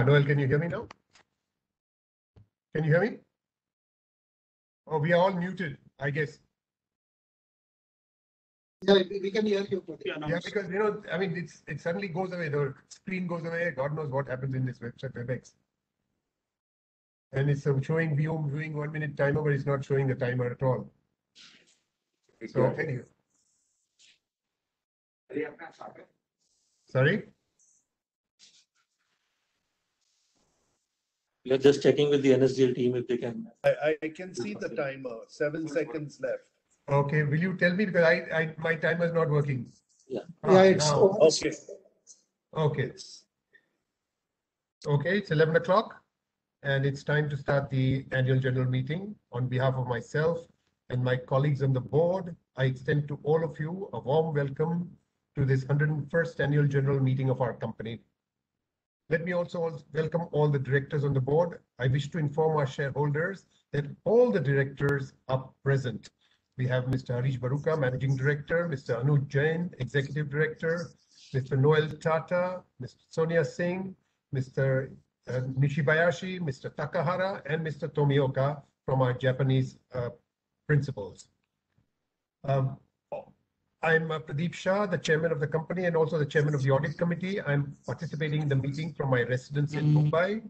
Noel, can you hear me now? Can you hear me? Oh, we are all muted, I guess. Yeah, we can hear you. Yeah, because I mean, it suddenly goes away. The screen goes away. God knows what happens in this website WebEx. And it's showing viewing 1 minute timer, but it's not showing the timer at all. So anyway. Sorry? We are just checking with the NSDL team if they can. I can see the timer. 7 seconds left. Okay, will you tell me, because my timer is not working. Yeah. Yeah, it's now. Okay. Okay. Okay, it's 11 o'clock and it's time to start the annual general meeting. On behalf of myself and my colleagues on the board, I extend to all of you a warm welcome to this 101st annual general meeting of our company. Let me also welcome all the directors on the board. I wish to inform our shareholders that all the directors are present. We have Mr. Harish Baruka, Managing Director, Mr. Anuj Jain, Executive Director, Mr. Noel Tata, Mr. Sonia Singh, Mr. Nishibayashi, Mr. Takahara, and Mr. Tomioka from our Japanese principals. I'm Pradeep Shah, the chairman of the company and also the chairman of the audit committee. I'm participating in the meeting from my residence in Mumbai.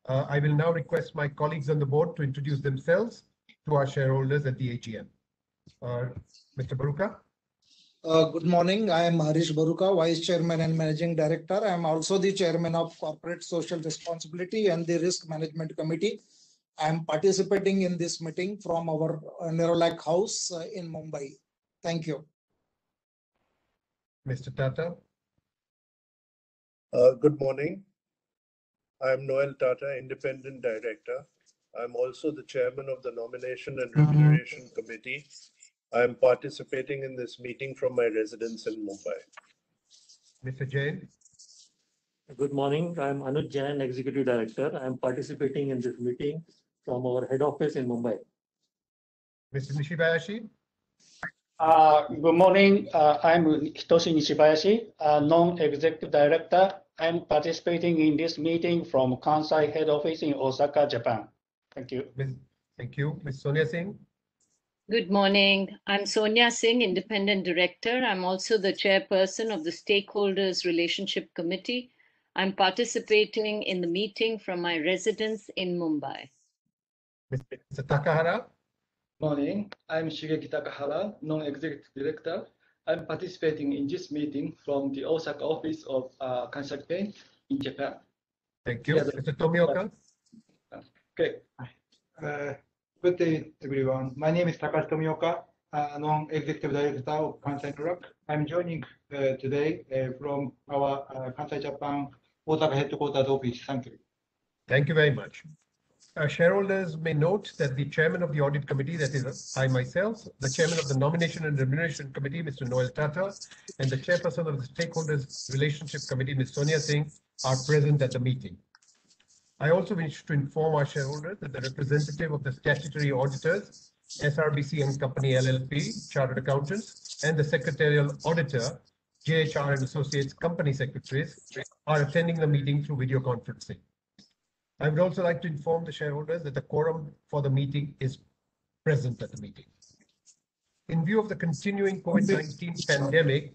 I will now request my colleagues on the board to introduce themselves to our shareholders at the AGM. Mr. Baruka. Good morning. I am Harish Baruka, Vice Chairman and Managing Director. I am also the Chairman of Corporate Social Responsibility and the Risk Management Committee. I am participating in this meeting from our Nerolac house in Mumbai. Thank you. Mr. Tata. Good morning. I'm Noel Tata, Independent Director. I'm also the Chairman of the Nomination and Remuneration Committee. I'm participating in this meeting from my residence in Mumbai. Mr. Jain. Good morning. I'm Anuj Jain, Executive Director. I'm participating in this meeting from our head office in Mumbai. Mr. Nishibayashi. Good morning. I'm Hitoshi Nishibayashi, Non-Executive Director. I'm participating in this meeting from Kansai head office in Osaka, Japan. Thank you. Thank you. Ms. Sonia Singh. Good morning. I'm Sonia Singh, Independent Director. I'm also the chairperson of the Stakeholders Relationship Committee. I'm participating in the meeting from my residence in Mumbai. Mr. Takahara. Morning. I'm Shigeki Takahara, Non-Executive Director. I'm participating in this meeting from the Osaka office of Kansai Paint in Japan. Thank you. Mr. Tomioka. Okay. Good day, everyone. My name is Takashi Tomioka, Non-Executive Director of Kansai Nerolac. I'm joining today from our Kansai, Japan, Osaka headquarters office. Thank you. Thank you very much. Shareholders may note that the chairman of the audit committee, that is I myself, the chairman of the nomination and remuneration committee, Mr. Noel Tata, and the chairperson of the stakeholders relationship committee, Ms. Sonia Singh, are present at the meeting. I also wish to inform our shareholders that the representative of the statutory auditors, SRBC and Company LLP, Chartered Accountants, and the secretarial auditor, JHR and Associates Company Secretaries, are attending the meeting through video conferencing. I would also like to inform the shareholders that the quorum for the meeting is present at the meeting. In view of the continuing COVID-19 pandemic,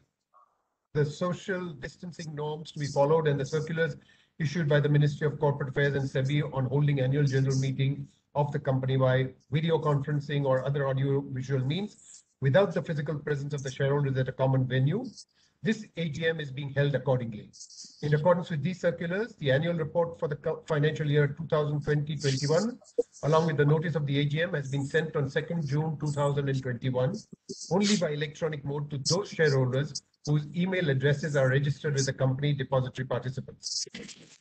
the social distancing norms to be followed and the circulars issued by the Ministry of Corporate Affairs and SEBI on holding annual general meeting of the company by video conferencing or other audio-visual means without the physical presence of the shareholders at a common venue, this AGM is being held accordingly. In accordance with these circulars, the annual report for the financial year 2020-21, along with the notice of the AGM, has been sent on 2nd June 2021, only by electronic mode to those shareholders whose email addresses are registered with the company depository participants.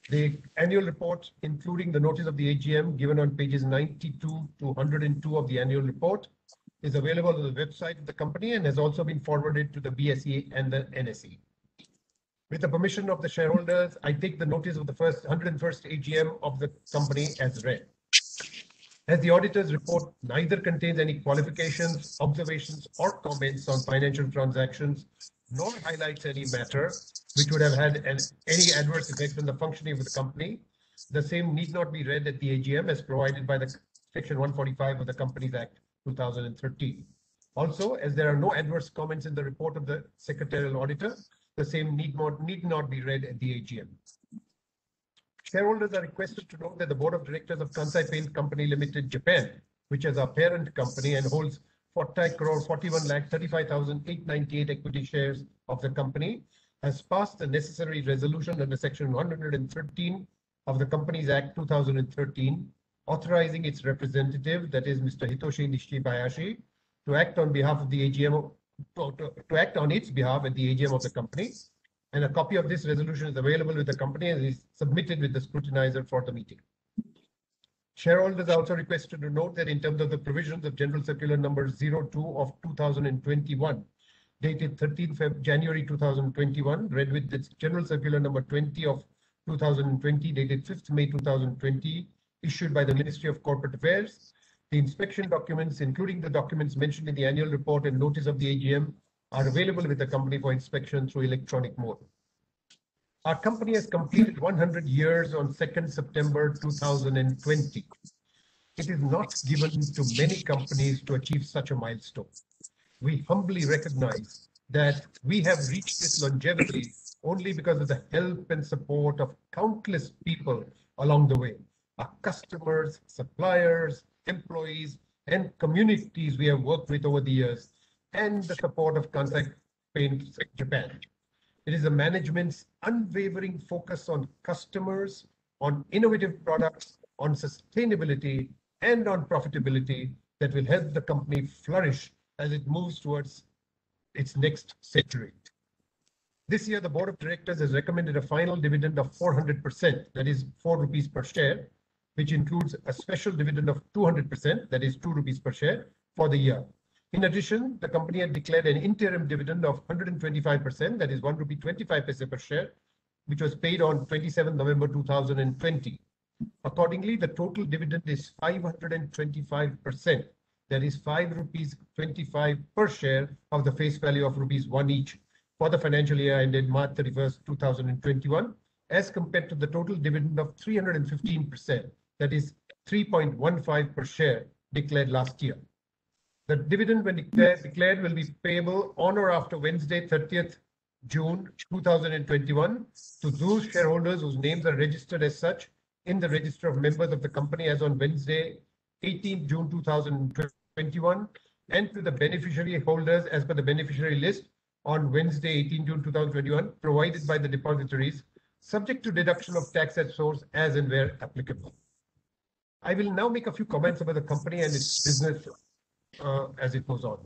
The annual report, including the notice of the AGM given on pages 92 to 102 of the annual report, is available on the website of the company and has also been forwarded to the BSE and the NSE. With the permission of the shareholders, I take the notice of the 101st AGM of the company as read. As the auditor's report neither contains any qualifications, observations, or comments on financial transactions, nor highlights any matter which would have had any adverse effect on the functioning of the company, The same need not be read at the AGM as provided by the Section 145 of the Companies Act 2013. Also, as there are no adverse comments in the report of the secretarial auditor, the same need not be read at the AGM. Shareholders are requested to note that the Board of Directors of Kansai Paint Company Limited, Japan, which is our parent company and holds 40,41,35,898 equity shares of the company, has passed the necessary resolution under Section 113 of the Companies Act 2013, authorizing its representative, that is Mr. Hitoshi Nishibayashi, to act on behalf of the AGM, to act on its behalf at the AGM of the company. And a copy of this resolution is available with the company and is submitted with the scrutinizer for the meeting. Shareholders are also requested to note that in terms of the provisions of General Circular number 02 of 2021, dated 13th January 2021, read with its General Circular number 20 of 2020, dated 5th May 2020, issued by the Ministry of Corporate Affairs. The inspection documents, including the documents mentioned in the annual report and notice of the AGM, are available with the company for inspection through electronic mode. Our company has completed 100 years on 2nd September 2020. It is not given to many companies to achieve such a milestone. We humbly recognize that we have reached this longevity only because of the help and support of countless people along the way. Our customers, suppliers, employees, and communities we have worked with over the years, and the support of Kansai Paint Japan. It is the management's unwavering focus on customers, on innovative products, on sustainability, and on profitability that will help the company flourish as it moves towards its next century. This year, the Board of Directors has recommended a final dividend of 400%, that is 4 rupees per share, which includes a special dividend of 200%, that is 2 rupees per share for the year. In addition, the company had declared an interim dividend of 125%, that is 1 rupee 25 paise per share, which was paid on 27 November 2020. Accordingly, the total dividend is 525%, that is 5 rupees 25 per share of the face value of rupees 1 each for the financial year ended March 31st, 2021, as compared to the total dividend of 315%, that is 3.15 per share declared last year. The dividend, when declared, will be payable on or after Wednesday, 30th June 2021, to those shareholders whose names are registered as such in the register of members of the company as on Wednesday, 18th June 2021, and to the beneficiary holders as per the beneficiary list on Wednesday, 18th June 2021, provided by the depositories, subject to deduction of tax at source as and where applicable. I will now make a few comments about the company and its business as it goes on.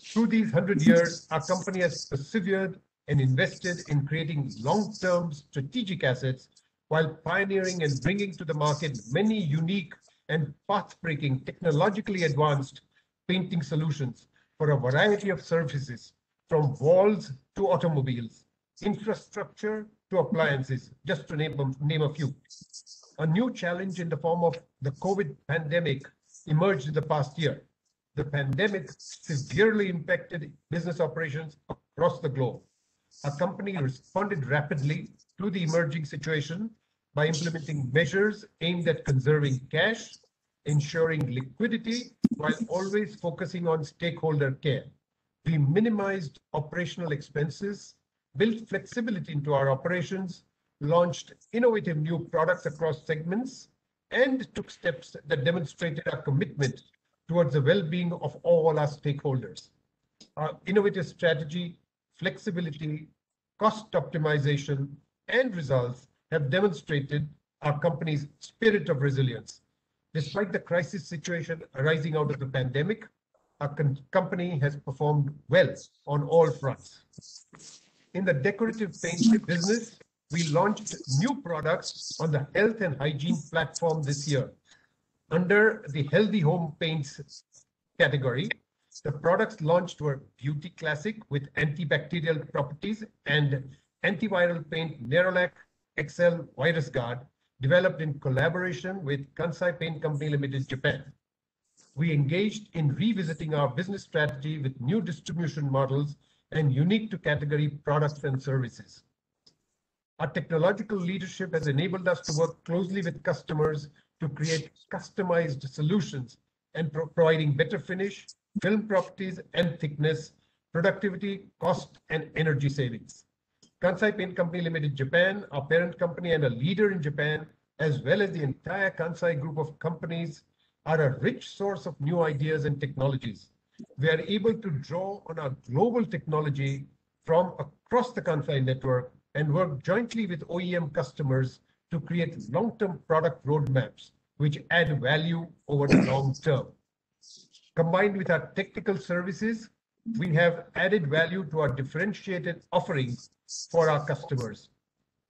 Through these 100 years, our company has persevered and invested in creating long-term strategic assets while pioneering and bringing to the market many unique and path-breaking, technologically advanced painting solutions for a variety of services, from walls to automobiles, infrastructure to appliances, just to name a few. A new challenge in the form of the COVID pandemic emerged in the past year. The pandemic severely impacted business operations across the globe. Our company responded rapidly to the emerging situation by implementing measures aimed at conserving cash, ensuring liquidity, while always focusing on stakeholder care. We minimized operational expenses, built flexibility into our operations, launched innovative new products across segments, and took steps that demonstrated our commitment towards the well-being of all our stakeholders. Our innovative strategy, flexibility, cost optimization, and results have demonstrated our company's spirit of resilience. Despite the crisis situation arising out of the pandemic, our company has performed well on all fronts. In the decorative paint business, we launched new products on the health and hygiene platform this year. Under the Healthy Home Paints category, the products launched were Beauty Classic with antibacterial properties and antiviral paint Nerolac XL Virus Guard, developed in collaboration with Kansai Paint Company Limited, Japan. We engaged in revisiting our business strategy with new distribution models and unique to category products and services. Our technological leadership has enabled us to work closely with customers to create customized solutions and providing better finish, film properties and thickness, productivity, cost, and energy savings. Kansai Paint Company Limited Japan, our parent company and a leader in Japan, as well as the entire Kansai group of companies, are a rich source of new ideas and technologies. We are able to draw on our global technology from across the Kansai network and work jointly with OEM customers to create long-term product roadmaps which add value over the long term. Combined with our technical services, we have added value to our differentiated offerings for our customers.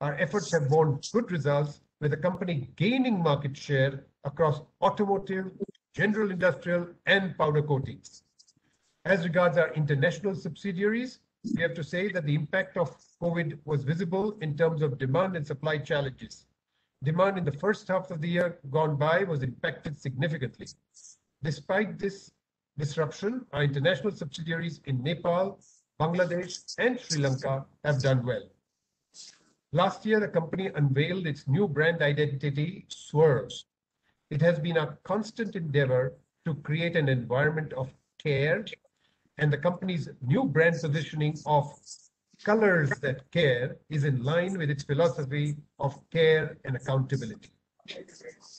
Our efforts have borne good results, with the company gaining market share across automotive, general industrial, and powder coatings. As regards our international subsidiaries, we have to say that the impact of COVID was visible in terms of demand and supply challenges. Demand in the first half of the year gone by was impacted significantly. Despite this disruption, our international subsidiaries in Nepal, Bangladesh, and Sri Lanka have done well. Last year, the company unveiled its new brand identity, Swerve. It has been a constant endeavor to create an environment of care, and the company's new brand positioning of Colors That Care is in line with its philosophy of care and accountability.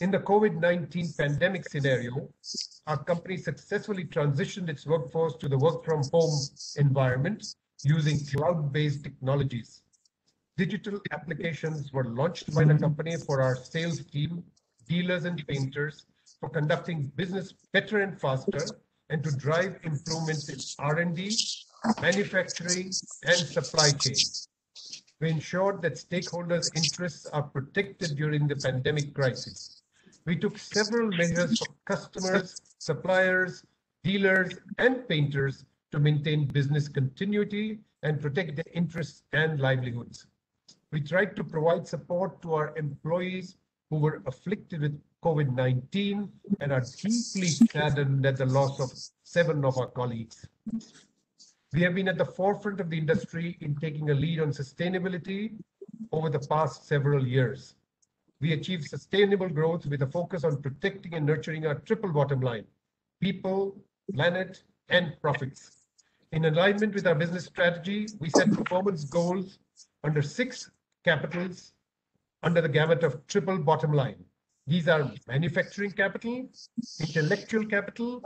In the COVID-19 pandemic scenario, our company successfully transitioned its workforce to the work from home environment using cloud-based technologies. Digital applications were launched by the company for our sales team, dealers and painters, for conducting business better and faster, and to drive improvements in R&D, manufacturing, and supply chain. We ensured that stakeholders' interests are protected during the pandemic crisis. We took several measures for customers, suppliers, dealers, and painters to maintain business continuity and protect their interests and livelihoods. We tried to provide support to our employees who were afflicted with COVID-19 and are deeply saddened at the loss of 7 of our colleagues. We have been at the forefront of the industry in taking a lead on sustainability over the past several years. We achieved sustainable growth with a focus on protecting and nurturing our triple bottom line: people, planet, and profits. In alignment with our business strategy, we set performance goals under 6 capitals under the gamut of triple bottom line. These are manufacturing capital, intellectual capital,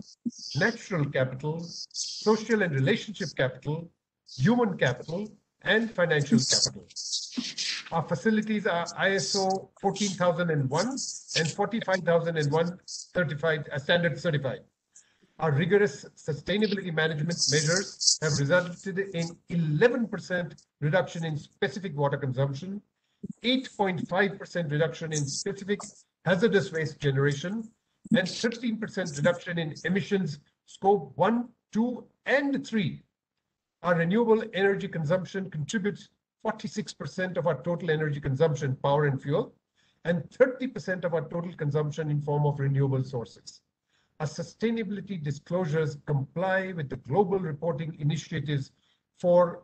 natural capital, social and relationship capital, human capital, and financial capital. Our facilities are ISO 14001 and 45001 standard certified. Our rigorous sustainability management measures have resulted in 11% reduction in specific water consumption, 8.5% reduction in specific hazardous waste generation, and 13% reduction in emissions scope 1, 2, and 3. Our renewable energy consumption contributes 46% of our total energy consumption, power and fuel, and 30% of our total consumption in form of renewable sources. Our sustainability disclosures comply with the Global Reporting Initiative's 4.0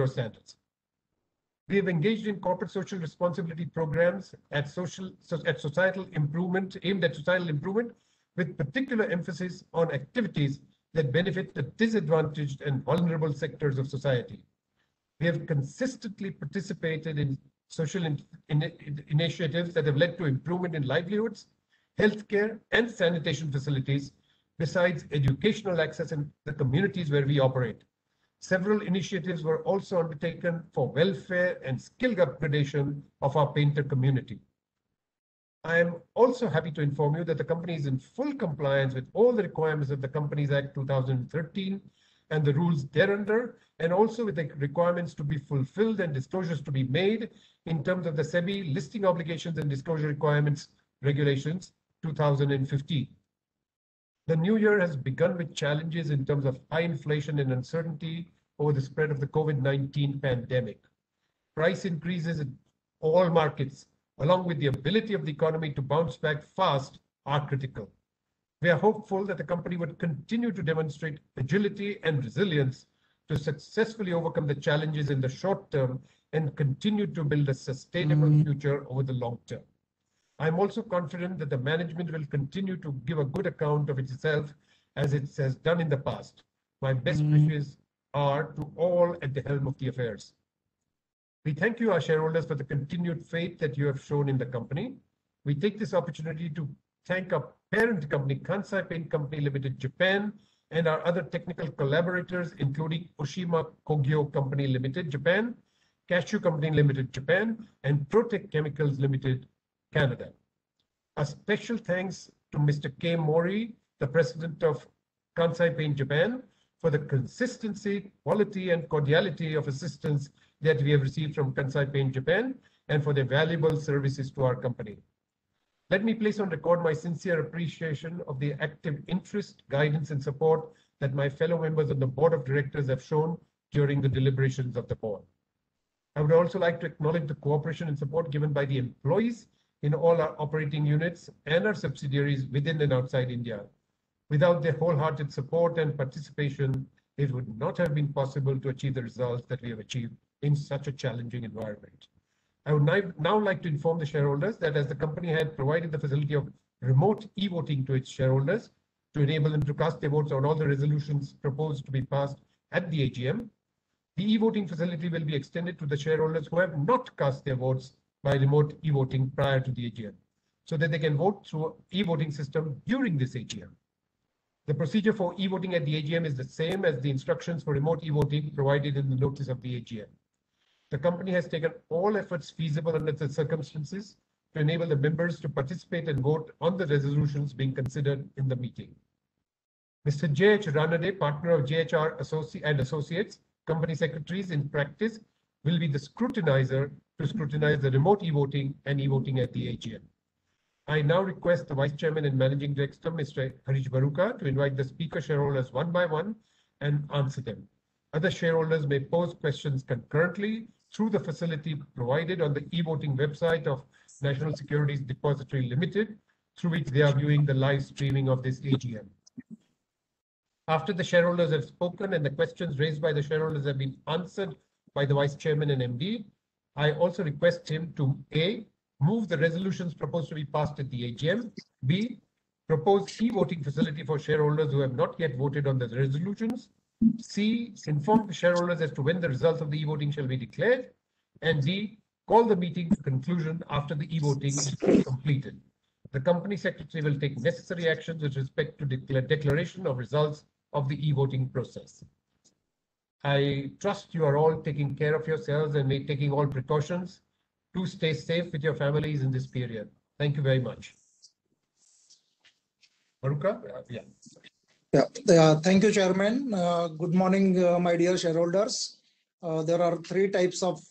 standards. We have engaged in corporate social responsibility programs aimed at societal improvement, with particular emphasis on activities that benefit the disadvantaged and vulnerable sectors of society. We have consistently participated in social initiatives that have led to improvement in livelihoods, healthcare, and sanitation facilities, besides educational access in the communities where we operate. Several initiatives were also undertaken for welfare and skill upgradation of our painter community. I am also happy to inform you that the company is in full compliance with all the requirements of the Companies Act 2013 and the rules thereunder, and also with the requirements to be fulfilled and disclosures to be made in terms of the SEBI listing obligations and disclosure requirements regulations 2015. The new year has begun with challenges in terms of high inflation and uncertainty over the spread of the COVID-19 pandemic. Price increases in all markets, along with the ability of the economy to bounce back fast, are critical. We are hopeful that the company would continue to demonstrate agility and resilience to successfully overcome the challenges in the short term and continue to build a sustainable future over the long term. I'm also confident that the management will continue to give a good account of itself as it has done in the past. My best wishes are to all at the helm of the affairs. We thank you, our shareholders, for the continued faith that you have shown in the company. We take this opportunity to thank our parent company, Kansai Paint Company Limited, Japan, and our other technical collaborators, including Oshima Kogyo Company Limited, Japan, Cashew Company Limited, Japan, and Protec Chemicals Limited, Canada. A special thanks to Mr. K. Mori, the president of Kansai Paint Japan, for the consistency, quality, and cordiality of assistance that we have received from Kansai Paint Japan and for their valuable services to our company. Let me place on record my sincere appreciation of the active interest, guidance, and support that my fellow members of the board of directors have shown during the deliberations of the board. I would also like to acknowledge the cooperation and support given by the employees in all our operating units and our subsidiaries within and outside India. Without their wholehearted support and participation, it would not have been possible to achieve the results that we have achieved in such a challenging environment. I would now like to inform the shareholders that as the company had provided the facility of remote e-voting to its shareholders to enable them to cast their votes on all the resolutions proposed to be passed at the AGM, the e-voting facility will be extended to the shareholders who have not cast their votes by remote e-voting prior to the AGM, so that they can vote through e-voting system during this AGM. The procedure for e-voting at the AGM is the same as the instructions for remote e-voting provided in the notice of the AGM. The company has taken all efforts feasible under the circumstances to enable the members to participate and vote on the resolutions being considered in the meeting. Mr. J.H. Ranade, partner of JHR Associates, company secretaries in practice, will be the scrutinizer to scrutinize the remote e-voting and e-voting at the AGM. I now request the Vice Chairman and Managing Director, Mr. Harish Baruka, to invite the speaker shareholders one by one and answer them. Other shareholders may pose questions concurrently through the facility provided on the e-voting website of National Securities Depository Limited, through which they are viewing the live streaming of this AGM. After the shareholders have spoken and the questions raised by the shareholders have been answered by the Vice Chairman and MD, I also request him to A, move the resolutions proposed to be passed at the AGM, B, propose e-voting facility for shareholders who have not yet voted on the resolutions, C, inform the shareholders as to when the results of the e-voting shall be declared, and D, call the meeting to conclusion after the e-voting is completed. The company secretary will take necessary actions with respect to declaration of results of the e-voting process. I trust you are all taking care of yourselves and taking all precautions to stay safe with your families in this period. Thank you very much. Baruka? Thank you, Chairman. Good morning, my dear shareholders. There are three types of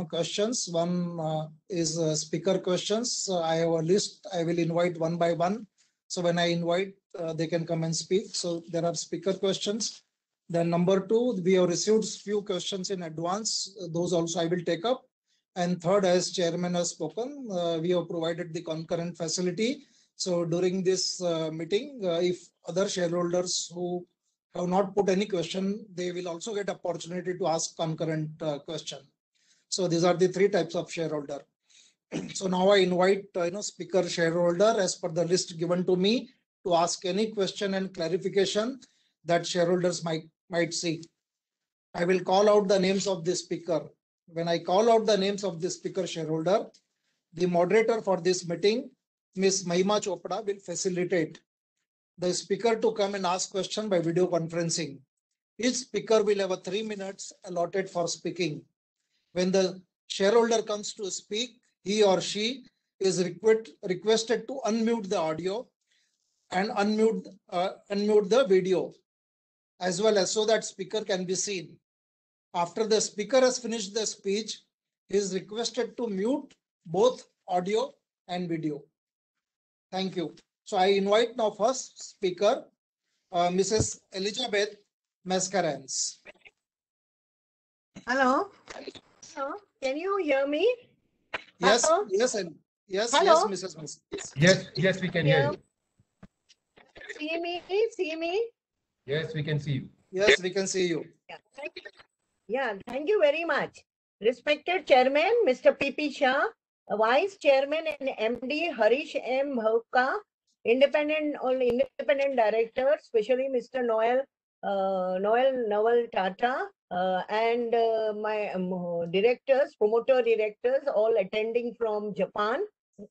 questions. One is speaker questions. I have a list. I will invite one by one. So when I invite, they can come and speak. So there are speaker questions. Then number two, we have received few questions in advance. Those also I will take up. And third, as Chairman has spoken, we have provided the concurrent facility. So during this meeting, if other shareholders who have not put any question, they will also get opportunity to ask concurrent question. So these are the three types of shareholder. So now I invite speaker shareholder as per the list given to me to ask any question and clarification that shareholders might see. I will call out the names of the speaker. When I call out the names of the speaker shareholder, the moderator for this meeting, Ms. Mahima Chopra, will facilitate the speaker to come and ask question by video conferencing. Each speaker will have 3 minutes allotted for speaking. When the shareholder comes to speak, he or she is requested to unmute the audio and unmute the video as well as so that speaker can be seen. After the speaker has finished the speech, he is requested to mute both audio and video. Thank you. So I invite now first speaker, Mrs. Elizabeth Mascarenhas. Hello. Hello. Can you hear me? Yes, Hello? yes, and yes, Hello? yes, Mrs. Mascarenhas. Yes, we can hear you. See me? Yes, we can see you. Yes, we can see you. Thank you very much. Respected Chairman, Mr. P.P. Shah, Vice Chairman and MD Harish M. Bhauka, Independent Director, especially Mr. Noel Tata, and my directors, promoter directors, all attending from Japan,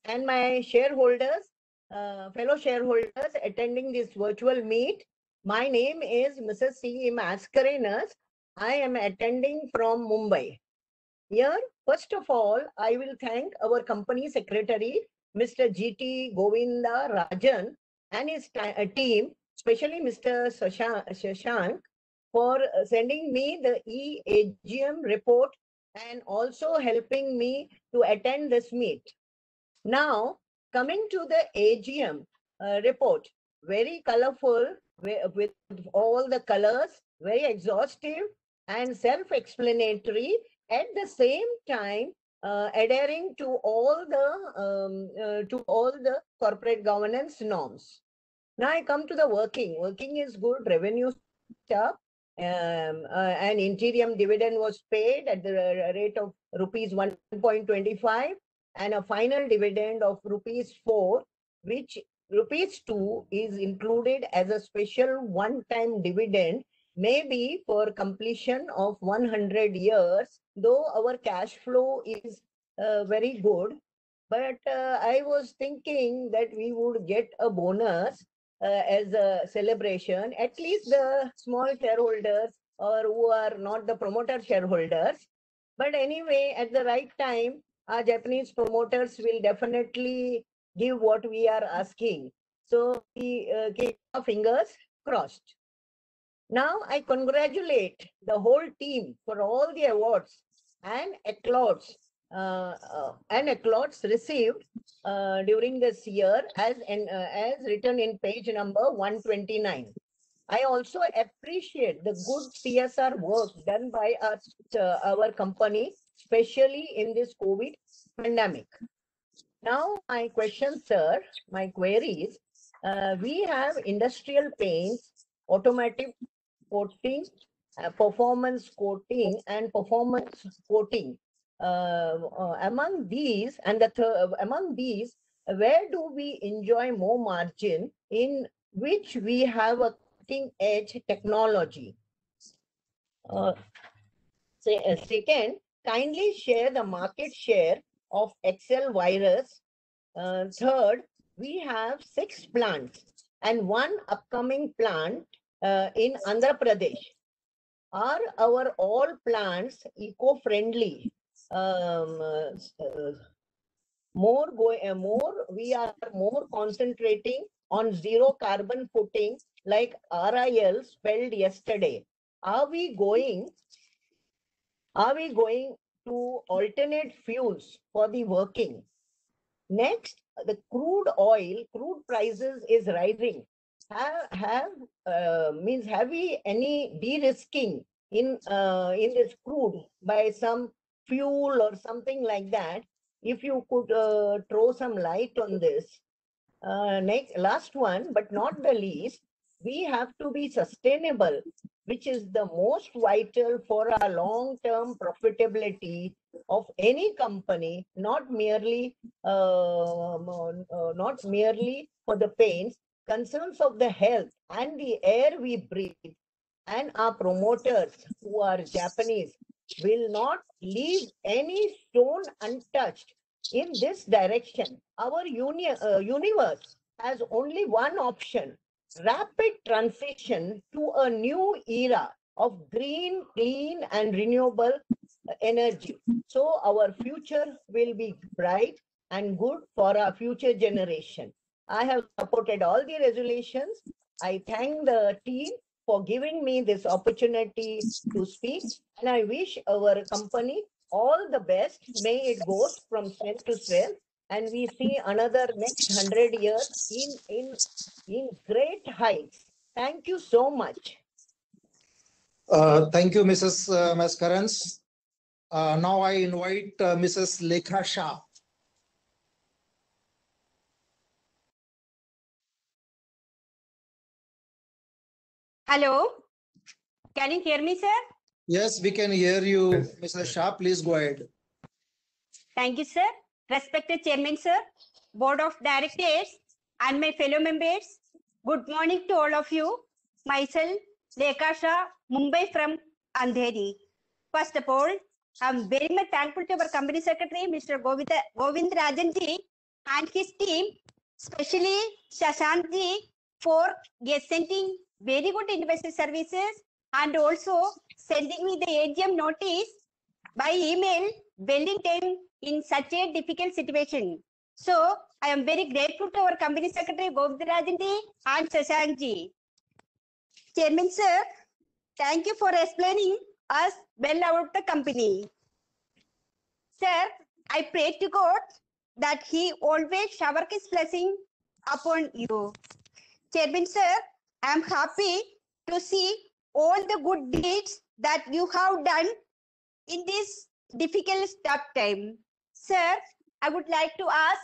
and my shareholders, fellow shareholders attending this virtual meet. My name is Mrs. C. Mascarenas. I am attending from Mumbai. Here, first of all, I will thank our company secretary, Mr. G.T. Govinda Rajan, and his team, especially Mr. Shashank, for sending me the e-AGM report and also helping me to attend this meet. Now, coming to the AGM report, very colorful with all the colors, very exhaustive and self-explanatory, at the same time adhering to all the corporate governance norms. Now I come to the working. Working is good, revenue stuff. An interim dividend was paid at the rate of rupees 1.25 and a final dividend of rupees 4, which rupees 2 is included as a special one-time dividend, maybe for completion of 100 years, though our cash flow is very good. But I was thinking that we would get a bonus as a celebration, at least the small shareholders or who are not the promoter shareholders. But anyway, at the right time, our Japanese promoters will definitely give what we are asking. So we keep our fingers crossed. Now I congratulate the whole team for all the awards and applauds received during this year as written in page number 129. I also appreciate the good CSR work done by our company, especially in this COVID pandemic. Now my question, sir, my queries, we have industrial paints, automotive coating, performance coating and performance coating. Among these, where do we enjoy more margin, in which we have a cutting edge technology? Second, kindly share the market share of Excel virus. Third, we have 6 plants and 1 upcoming plant in Andhra Pradesh. Are our all plants eco-friendly? We are more concentrating on zero carbon footing, like RIL spelled yesterday. Are we going to alternate fuels for the working? Next, the crude prices is rising. Have we any de-risking in this crude by some fuel or something like that? If you could throw some light on this. Last one, but not the least, we have to be sustainable, which is the most vital for our long-term profitability of any company, not merely for the paints, concerns of the health and the air we breathe. And our promoters, who are Japanese, will not leave any stone untouched in this direction. Our universe has only one option: rapid transition to a new era of green, clean, and renewable energy. So our future will be bright and good for our future generation. I have supported all the resolutions. I thank the team for giving me this opportunity to speak, and I wish our company all the best. May it go from strength to strength, and we see another next 100 years in great heights. Thank you so much. Thank you, Mrs. Mascarenas. Now I invite Mrs. Lekha Shah. Hello. Can you hear me, sir? Yes, we can hear you, Yes. Mr. Shah. Please go ahead. Thank you, sir. Respected Chairman, sir, Board of Directors, and my fellow members, good morning to all of you. Myself, Lekha Shah, Mumbai from Andheri. First of all, I'm very much thankful to our Company Secretary, Mr. Govind Rajan ji, and his team, especially Shashank ji, for sending very good investor services and also sending me the AGM notice by email, building time in such a difficult situation. So I am very grateful to our Company Secretary Govindarajan ji and Shashank ji. Chairman sir, thank you for explaining us well about the company. Sir, I pray to God that He always shower His blessing upon you. Chairman sir, I am happy to see all the good deeds that you have done in this difficult tough time. Sir, I would like to ask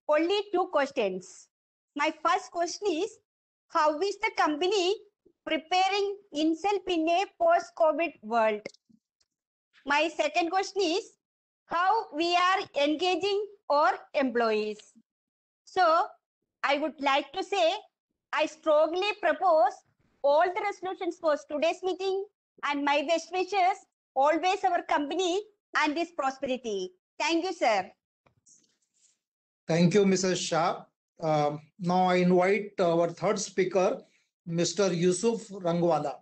only 2 questions. My first question is, how is the company preparing itself in a post-COVID world? My second question is, how we are engaging our employees? So, I would like to say, I strongly propose all the resolutions for today's meeting and my best wishes, always our company and this prosperity. Thank you, sir. Thank you, Mrs. Shah. Now I invite our third speaker, Mr. Yusuf Rangwala.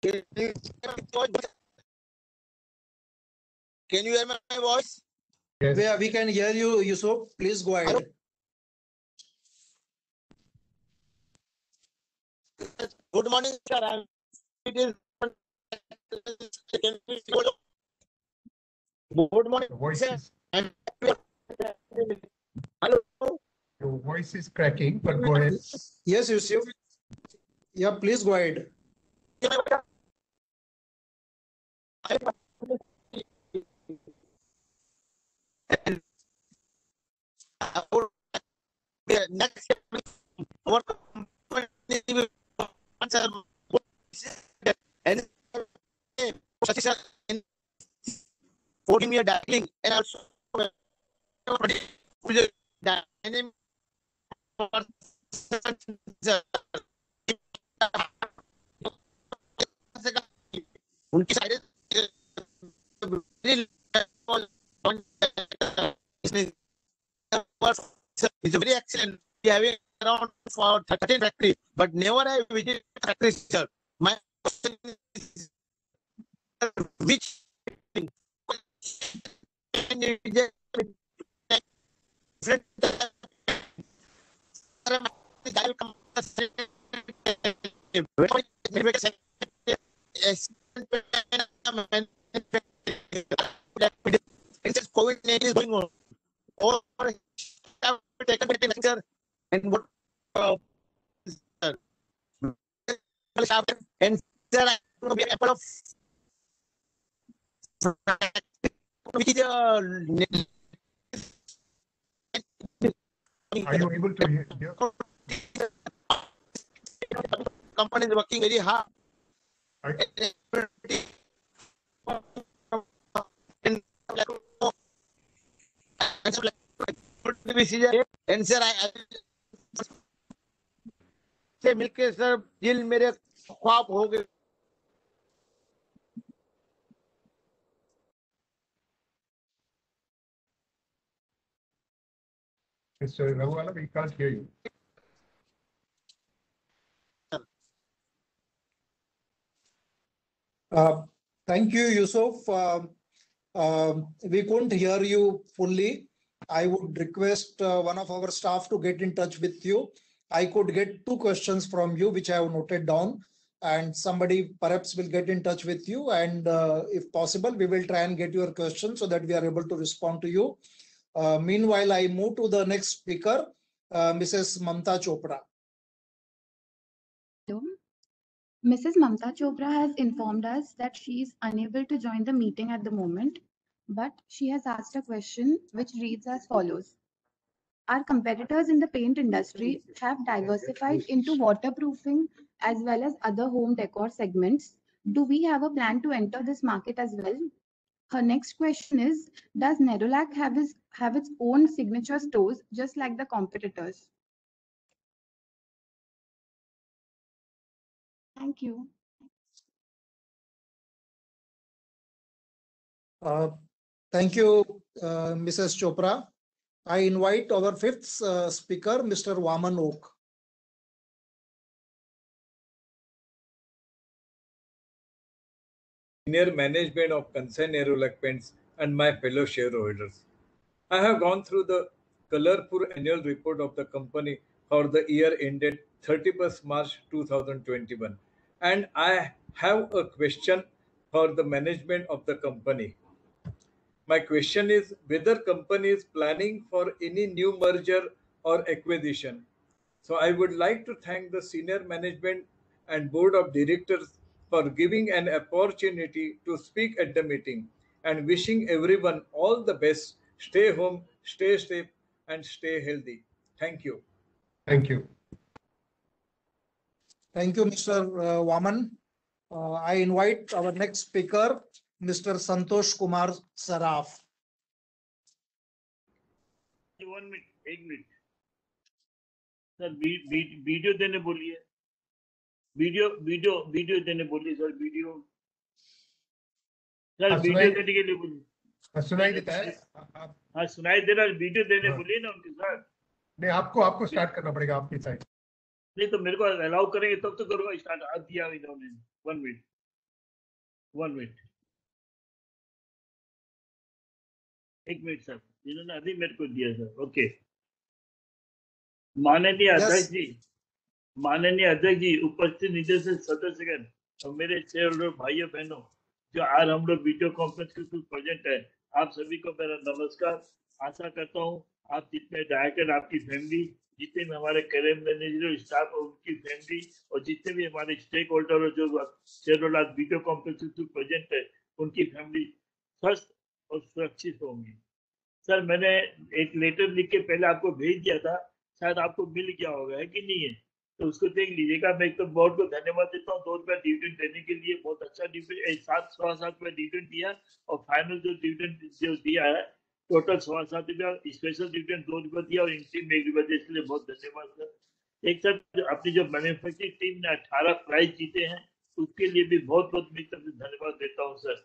Can you hear my voice? Yes. Yeah, we can hear you, Yusuf. Please go ahead. Good morning, sir. It is good morning, Your voice sir. is, Hello. your voice is cracking, but go ahead. Yes, Yusuf. Yeah, please go ahead. Next, our company will answer and in 14-year dialing and also dynamic उनकी side is very excellent. We having around for 13 factories, but never I visited factory, sir. My question is, which COVID-19 is going on. Or have taken picture and what and sir, I will be a couple of which is Are you able to hear? company is working very hard. And sir, I से मिलके sir दिल मेरे ख्वाब हो गए. Mr. Rangwala, we can't hear you. Thank you, Yusuf. We couldn't hear you fully. I would request one of our staff to get in touch with you. I could get 2 questions from you, which I have noted down, and somebody perhaps will get in touch with you. And if possible, we will try and get your question so that we are able to respond to you. Meanwhile, I move to the next speaker, Mrs. Mamta Chopra. Mrs. Mamta Chopra has informed us that she is unable to join the meeting at the moment, but she has asked a question which reads as follows. What is the reason for the delay in the completion of the 2023 financial year financial statement? Mrs. Mamta Chopra has informed us that she is unable to join the meeting at the moment, but she has asked a question which reads as follows. What is the reason for the delay in the completion of the 2023 financial year financial statement? Our competitors in the paint industry have diversified into waterproofing as well as other home decor segments. Do we have a plan to enter this market as well? Her next question is, does Nerolac have its own signature stores just like the competitors? Thank you. Thank you, Mrs. Chopra. I invite our fifth speaker, Mr. Vaman Oak. Senior management of Kansai Nerolac Paints and my fellow shareholders. I have gone through the colorful annual report of the company for the year ended 31st March 2021, and I have a question for the management of the company. My question is whether company is planning for any new merger or acquisition. So I would like to thank the senior management and board of directors for giving an opportunity to speak at the meeting and wishing everyone all the best. Stay home, stay safe, and stay healthy. Thank you. Thank you. Thank you, Mr. Vaman. I invite our next speaker, Mr. Santosh Kumar Saraf. 1 minute, 1 minute. Sir video देने बोलिए, video देने बोलिए sir, video देने के लिए बोलिए। सुनाई देता है? हाँ सुनाई दे रहा है, वीडियो देने बोलिए ना उनके साथ। नहीं, आपको स्टार्ट करना पड़ेगा आपकी साइड। नहीं तो मेरे को अलाउ करेंगे तब तो करूँगा स्टार्ट। आज दिया इन्होंने। 1 मिनट 1 मिनट सर, इन्होंने अभी मेरे को दिया सर। ओके। माननीय अध्यक्ष जी, उपस्थित निदेशक सदस्यगण और मेरे शेयर होल्डर भाइयों बहनों, जो आज हम लोग वीडियो कॉन्फ्रेंस के थ्रू प्रेजेंट है, आप सभी को मेरा नमस्कार। आशा करता हूँ आप जितने डायरेक्टर, आपकी फैमिली, जितने भी हमारे करियर मैनेजर स्टाफ और उनकी फैमिली और जितने भी हमारे स्टेक होल्डर जो शेयर होल्डर वीडियो कॉन्फ्रेंस के थ्रू प्रेजेंट है, उनकी फैमिली स्वस्थ और सुरक्षित होंगी। सर मैंने एक लेटर लिख के पहले आपको भेज दिया था, शायद आपको मिल गया होगा, है कि नहीं है? तो उसको देख लीजिएगा। मैं एक तो बोर्ड को धन्यवाद देता हूँ 2 रुपया डिविडेंड देने के लिए। बहुत अच्छा डिविडेंड 7.7 रुपया डिविडेंड दिया और फाइनल जो डिविडेंड जो दिया है टोटल 7.7 रुपया, स्पेशल डिविडेंड 2 रुपया दिया और इंटीम 1 रुपया दिया। इसलिए बहुत धन्यवाद सर। एक सर अपनी जो मैन्युफैक्चरिंग टीम ने 18 प्राइज जीते हैं, उसके लिए भी बहुत मेरी तरफ से धन्यवाद देता हूँ सर।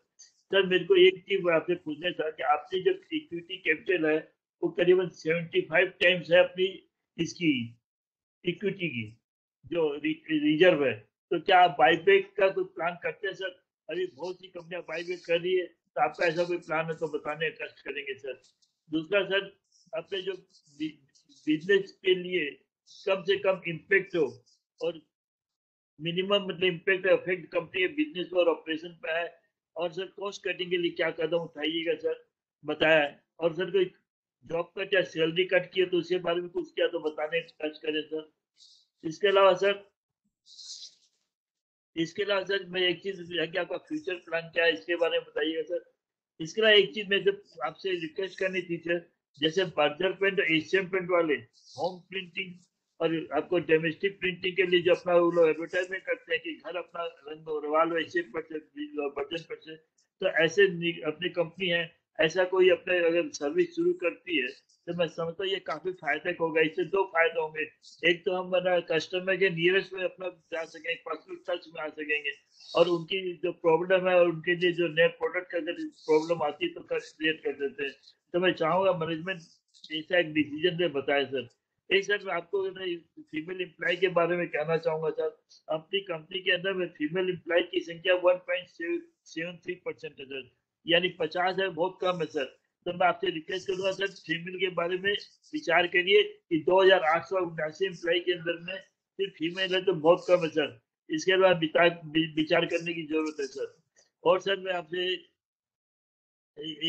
सर मेरे को एक चीज आपसे पूछना था कि आपने जो इक्विटी कैपिटल है वो करीबन 75 टाइम्स है अपनी इसकी इक्विटी की जो रिजर्व है, तो क्या आप बाईबैक का कोई प्लान करते हैं सर? अभी बहुत सी कंपनियां बाईबैक कर रही है, तो आपका ऐसा कोई प्लान है तो बताने का कष्ट करेंगे सर। दूसरा सर, अपने जो बिजनेस के लिए कम से कम इम्पैक्ट हो और मिनिमम मतलब इम्पैक्ट अफेक्ट कंपनी के बिजनेस और ऑपरेशन पे है, और सर कॉस्ट कटिंग के लिए क्या कदम उठाइएगा सर, बताया। और सर कोई जॉब कट या सैलरी कट किया तो उसके बारे में कुछ किया तो बताने टच करें सर। इसके अलावा सर मैं एक चीज कि आपका फ्यूचर प्लान क्या है इसके बारे में बताइएगा सर। इसके अलावा एक चीज मैं आपसे रिक्वेस्ट करनी थी सर, जैसे बर्जर पेंट और एशियन पेंट वाले होम प्रिंटिंग और आपको डोमेस्टिक प्रिंटिंग के लिए जो अपना वो लोग एडवर्टाइजमेंट करते हैं कि घर अपना रंग रवाल एशियन पेंट से बर्जर पेंट से, तो ऐसे अपनी कंपनी है ऐसा कोई अपने अगर सर्विस शुरू करती है तो मैं समझता हूँ ये काफी फायदेमंद होगा। इससे 2 फायदे होंगे, एक तो हम कस्टमर के नियरेस्ट में अपना जा सकेंगे, पर्सनल टच में आ सकेंगे, और उनकी जो प्रॉब्लम है उनके लिए जो नए प्रोडक्ट का अगर प्रॉब्लम आती है तो क्रिएट कर देते हैं। तो मैं चाहूंगा मैनेजमेंट ऐसा एक डिसीजन दे बताए सर। एक सर मैं आपको फीमेल एम्प्लॉय के बारे में कहना चाहूंगा सर, अपनी कंपनी के अंदर में फीमेल एम्प्लॉय की संख्या 1.73% है सर, यानी 50 है, बहुत कम है सर। तो मैं आपसे रिक्वेस्ट करूंगा सर फीमेल के बारे में विचार करिए कि 2879 एम्प्लॉय के अंदर में सिर्फ फीमेल है तो बहुत कम है सर। इसके बाद विचार करने की जरूरत है सर। और सर मैं आपसे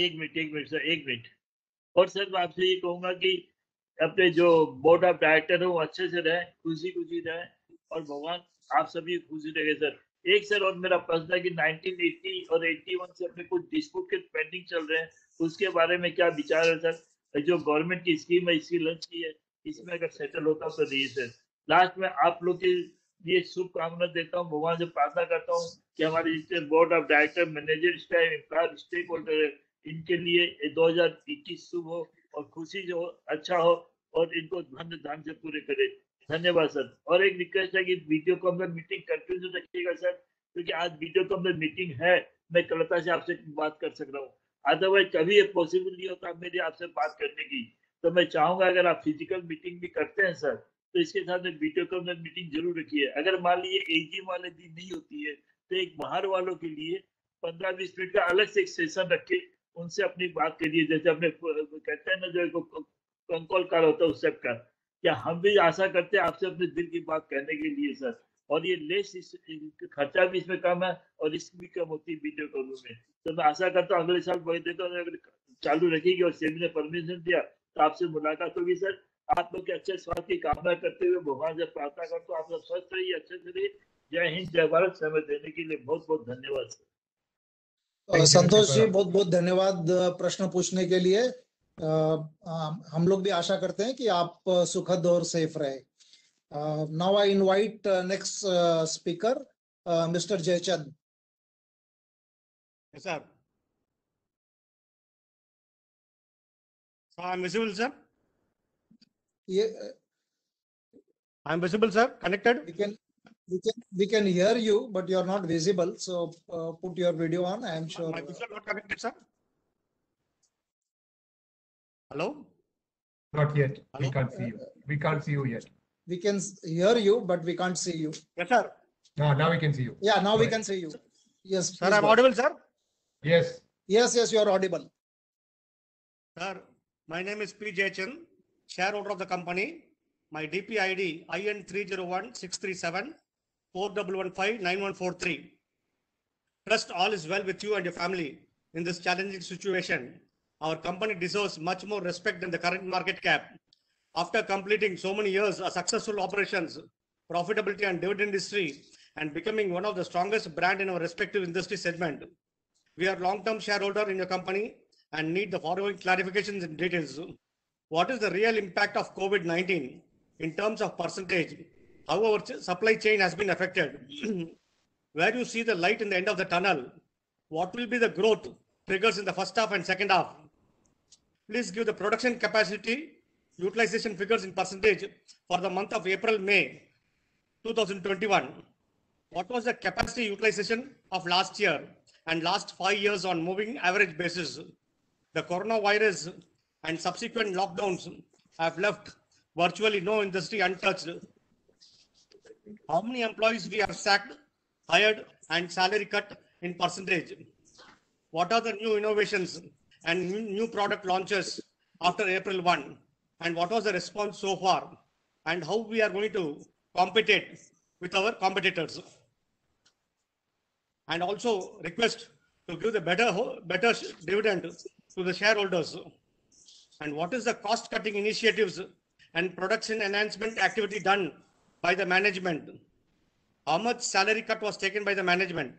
एक मिनट और सर मैं आपसे ये कहूंगा कि अपने जो बोर्ड ऑफ डायरेक्टर है वो अच्छे से रहे, खुशी रहे, और भगवान आप सभी खुशी रहे सर। एक सर और मेरा प्रश्न है कि 1980 और 81 से अपने कुछ डिस्प्यूट के पेंडिंग चल रहे हैं, उसके बारे में क्या विचार है सर? जो गवर्नमेंट की स्कीम है इसकी लंच की है, इसमें अगर सेटल होता तो नहीं सर। लास्ट में आप लोग के लिए शुभकामना देता हूँ, भगवान से प्रार्थना करता हूँ कि हमारे जितने board of director, manager staff, employer, stakeholder है, इनके लिए 2021 शुभ हो और खुशी जो हो, अच्छा हो और इनको धन धान से पूरे करे। धन्यवाद सर। और एक रिक्वेस्ट है कि वीडियो को अंदर मीटिंग कंटिन्यू रखिएगा सर, क्योंकि आज वीडियो को अंदर मीटिंग है, मैं कलता से आपसे बात कर सक रहा हूँ। अदरवाइज कभी ये पॉसिबल नहीं होता मेरी आपसे बात करने की। तो मैं चाहूंगा अगर आप फिजिकल मीटिंग भी करते हैं सर, तो इसके साथ में वीडियो को अंदर मीटिंग जरूर रखिए। अगर मान लीजिए एजीएम वाले दिन नहीं होती है, तो एक बाहर वालों के लिए 15-20 मिनट का अलग से एक सेशन रख के उनसे अपनी बात करिए, जैसे अपने कहते हैं ना जो कंकॉल कार होता है उस सब का। क्या हम भी आशा करते हैं आपसे अपने दिल की बात कहने के लिए सर, और ये लेस खर्चा भी इसमें कम है और रिस्क भी कम होती है वीडियो कॉल में। तो मैं आशा करता हूँ अगले साल वही देता हूँ, अगर चालू रखेगी और सेबी ने परमिशन दिया तो आपसे मुलाकात होगी सर। आप लोग के अच्छे स्वास्थ्य की कामना करते हुए भगवान से प्रार्थना करता हूँ आप लोग स्वस्थ रहिए, अच्छे से रहिए। जय हिंद, जय भारत। समय देने के लिए बहुत बहुत धन्यवाद सर। संतोष जी, बहुत बहुत धन्यवाद प्रश्न पूछने के लिए। हम लोग भी आशा करते हैं कि आप सुखद और सेफ रहे। Now I invite next speaker mister Jaichand. Yes, sir. So I'm visible, sir. I'm visible, sir. Connected. We can hear you, but you are not visible. So put your video on. I am sure. My visual not connected, sir. Hello. Not yet. We can't see you. We can't see you yet. We can hear you, but we can't see you. Yes, sir. Now we can see you. Yeah, now we can see you. Yes. Sir, I'm audible, sir. Yes. Yes, you are audible. Sir, my name is P. Jayachan, shareholder of the company. My DP ID IN 301-637 4115-9143. Trust all is well with you and your family in this challenging situation. Our company deserves much more respect than the current market cap. After completing so many years of successful operations, profitability and dividend history, and becoming one of the strongest brand in our respective industry segment, we are long-term shareholder in your company and need the following clarifications and details. What is the real impact of COVID-19 in terms of percentage? How our supply chain has been affected? Where do you see the light in the end of the tunnel? What will be the growth triggers in the first half and second half? Please give the production capacity utilization figures in percentage for the month of April-May 2021. What was the capacity utilization of last year and last 5 years on moving average basis? The coronavirus and subsequent lockdowns have left virtually no industry untouched. How many employees we have sacked, hired, and salary cut in percentage? What are the new innovations and new product launches after April 1? And what was the response so far? And how we are going to compete with our competitors? And also request to give the better dividend to the shareholders. And what is the cost cutting initiatives and production enhancement activity done by the management? How much salary cut was taken by the management?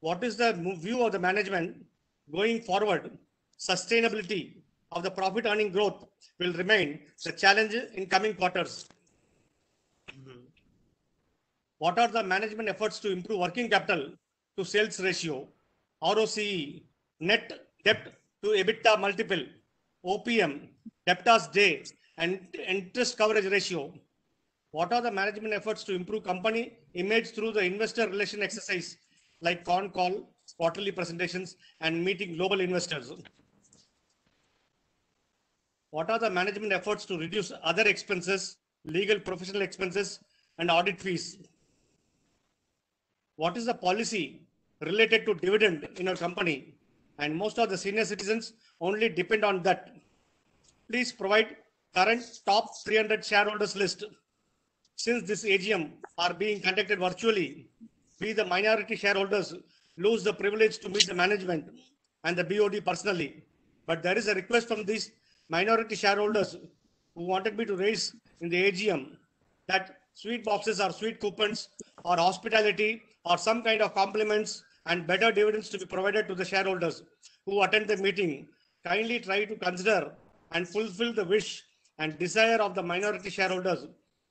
What is the view of the management going forward? Sustainability of the profit earning growth will remain the challenge in coming quarters. What are the management efforts to improve working capital to sales ratio, ROCE, net debt to EBITDA multiple, OPM, debtors day, and interest coverage ratio? What are the management efforts to improve company image through the investor relation exercise like con call, quarterly presentations, and meeting global investors? What are the management efforts to reduce other expenses, legal professional expenses, and audit fees? What is the policy related to dividend in our company? And most of the senior citizens only depend on that. Please provide current top 300 shareholders list. Since this AGM are being conducted virtually, we the minority shareholders lose the privilege to meet the management and the BOD personally. But there is a request from these minority shareholders who wanted me to raise in the AGM that sweet boxes or sweet coupons or hospitality or some kind of compliments and better dividends to be provided to the shareholders who attend the meeting. Kindly try to consider and fulfill the wish and desire of the minority shareholders